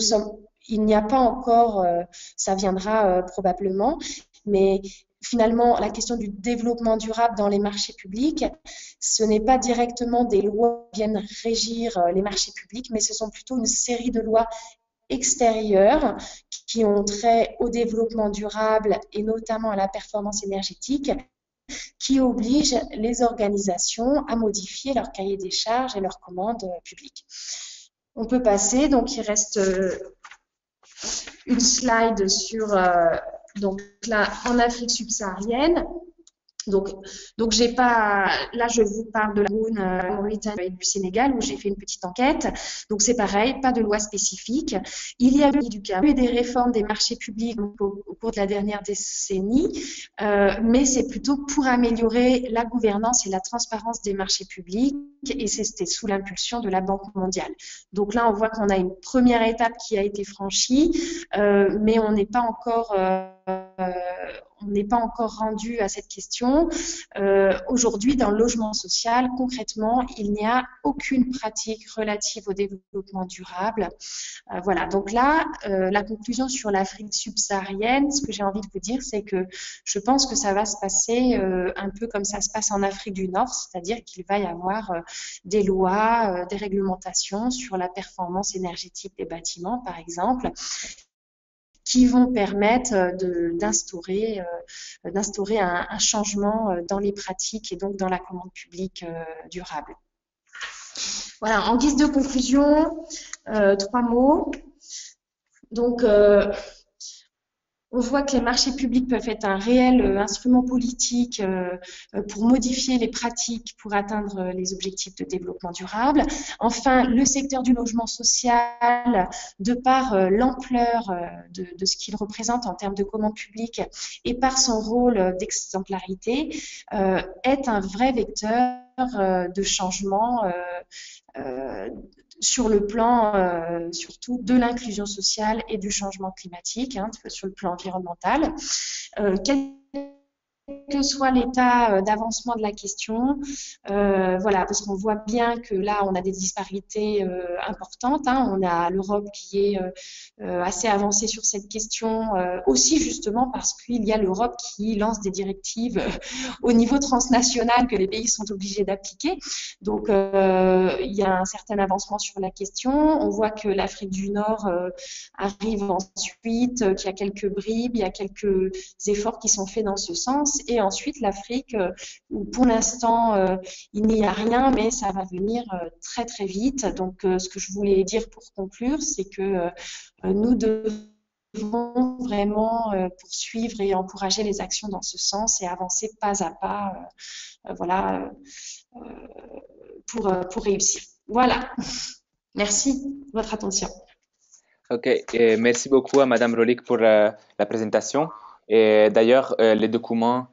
il n'y a pas encore, ça viendra probablement, mais finalement, la question du développement durable dans les marchés publics, ce n'est pas directement des lois qui viennent régir les marchés publics, mais ce sont plutôt une série de lois extérieures qui ont trait au développement durable et notamment à la performance énergétique, qui obligent les organisations à modifier leur cahier des charges et leurs commandes publiques. On peut passer, donc il reste une slide sur... donc là, en Afrique subsaharienne, donc j'ai pas, là je vous parle de la Mauritanie et du Sénégal où j'ai fait une petite enquête. Donc c'est pareil, pas de loi spécifique. Il y a eu des réformes des marchés publics au cours de la dernière décennie, mais c'est plutôt pour améliorer la gouvernance et la transparence des marchés publics et c'était sous l'impulsion de la Banque mondiale. Donc là on voit qu'on a une première étape qui a été franchie, mais on n'est pas encore rendu à cette question. Aujourd'hui, dans le logement social, concrètement, il n'y a aucune pratique relative au développement durable. Voilà, donc là, la conclusion sur l'Afrique subsaharienne, ce que j'ai envie de vous dire, c'est que je pense que ça va se passer un peu comme ça se passe en Afrique du Nord, c'est-à-dire qu'il va y avoir des lois, des réglementations sur la performance énergétique des bâtiments, par exemple, qui vont permettre d'instaurer un changement dans les pratiques et donc dans la commande publique durable. Voilà, en guise de conclusion, 3 mots. Donc, on voit que les marchés publics peuvent être un réel instrument politique pour modifier les pratiques pour atteindre les objectifs de développement durable. Enfin, le secteur du logement social, de par l'ampleur de ce qu'il représente en termes de commande publique et par son rôle d'exemplarité, est un vrai vecteur de changement sur le plan surtout de l'inclusion sociale et du changement climatique, sur le plan environnemental. Quel que soit l'état d'avancement de la question, voilà, parce qu'on voit bien que là, on a des disparités importantes. On a l'Europe qui est assez avancée sur cette question, aussi justement parce qu'il y a l'Europe qui lance des directives au niveau transnational que les pays sont obligés d'appliquer. Donc, il y a un certain avancement sur la question. On voit que l'Afrique du Nord arrive ensuite, qu'il y a quelques bribes, il y a quelques efforts qui sont faits dans ce sens. Et ensuite, l'Afrique, où pour l'instant, il n'y a rien, mais ça va venir très, très vite. Donc, ce que je voulais dire pour conclure, c'est que nous devons vraiment poursuivre et encourager les actions dans ce sens et avancer pas à pas, voilà, pour réussir. Voilà. Merci de votre attention. Ok, et merci beaucoup à Madame Rolik pour la présentation. Et d'ailleurs, les documents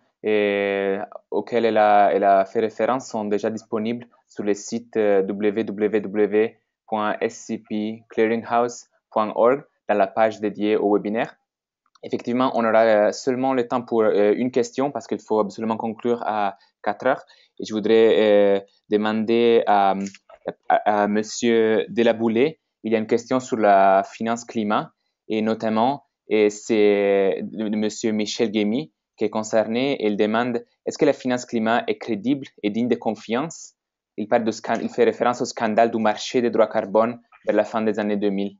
auxquels elle a fait référence sont déjà disponibles sur le site www.scpclearinghouse.org dans la page dédiée au webinaire. Effectivement, on aura seulement le temps pour une question parce qu'il faut absolument conclure à 4 heures. Et je voudrais demander à Monsieur Delaboulé, il y a une question sur la finance climat et notamment c'est Monsieur Michel Guémy qui est concerné. Il demande est-ce que la finance climat est crédible et digne de confiance? Il fait référence au scandale du marché des droits carbone vers la fin des années 2000.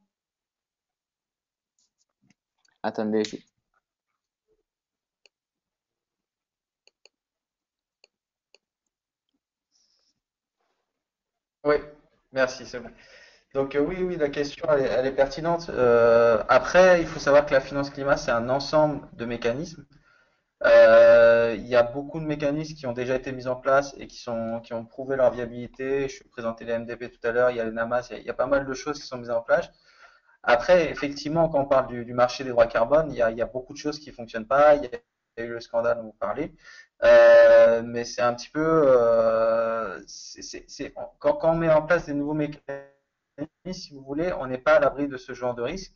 Attendez. Oui, merci, c'est bon. Donc oui, la question elle est pertinente. Après, il faut savoir que la finance climat, c'est un ensemble de mécanismes. Il y a beaucoup de mécanismes qui ont déjà été mis en place et qui ont prouvé leur viabilité. Je vais présenter les MDP tout à l'heure, il y a les NAMAS, il y a pas mal de choses qui sont mises en place. Après, effectivement, quand on parle du marché des droits carbone, il y a beaucoup de choses qui fonctionnent pas. Il y a eu le scandale dont vous parlez. Mais c'est un petit peu, quand on met en place des nouveaux mécanismes, si vous voulez, on n'est pas à l'abri de ce genre de risque.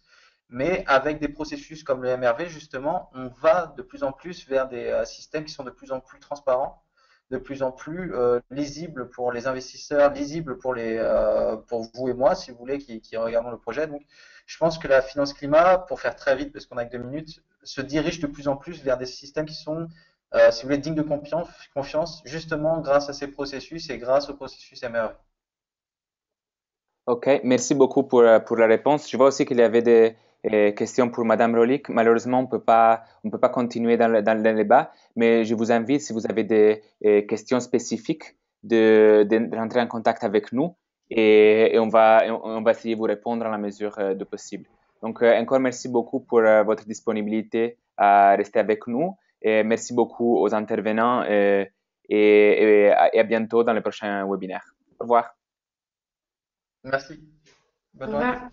Mais avec des processus comme le MRV, justement, on va de plus en plus vers des systèmes qui sont de plus en plus transparents, de plus en plus lisibles pour les investisseurs, lisibles pour vous et moi, si vous voulez, qui regardons le projet. Donc, je pense que la finance climat, pour faire très vite, parce qu'on a que 2 minutes, se dirige de plus en plus vers des systèmes qui sont, si vous voulez, dignes de confiance, justement grâce à ces processus et grâce au processus MRV. Ok, merci beaucoup pour la réponse. Je vois aussi qu'il y avait des questions pour Madame Rolik. Malheureusement, on peut pas continuer dans le débat, mais je vous invite, si vous avez des questions spécifiques, de rentrer en contact avec nous et on va essayer de vous répondre à la mesure de possible. Donc, encore merci beaucoup pour votre disponibilité à rester avec nous et merci beaucoup aux intervenants et à bientôt dans le prochain webinaire. Au revoir. Merci. Au Bonne journée. revoir.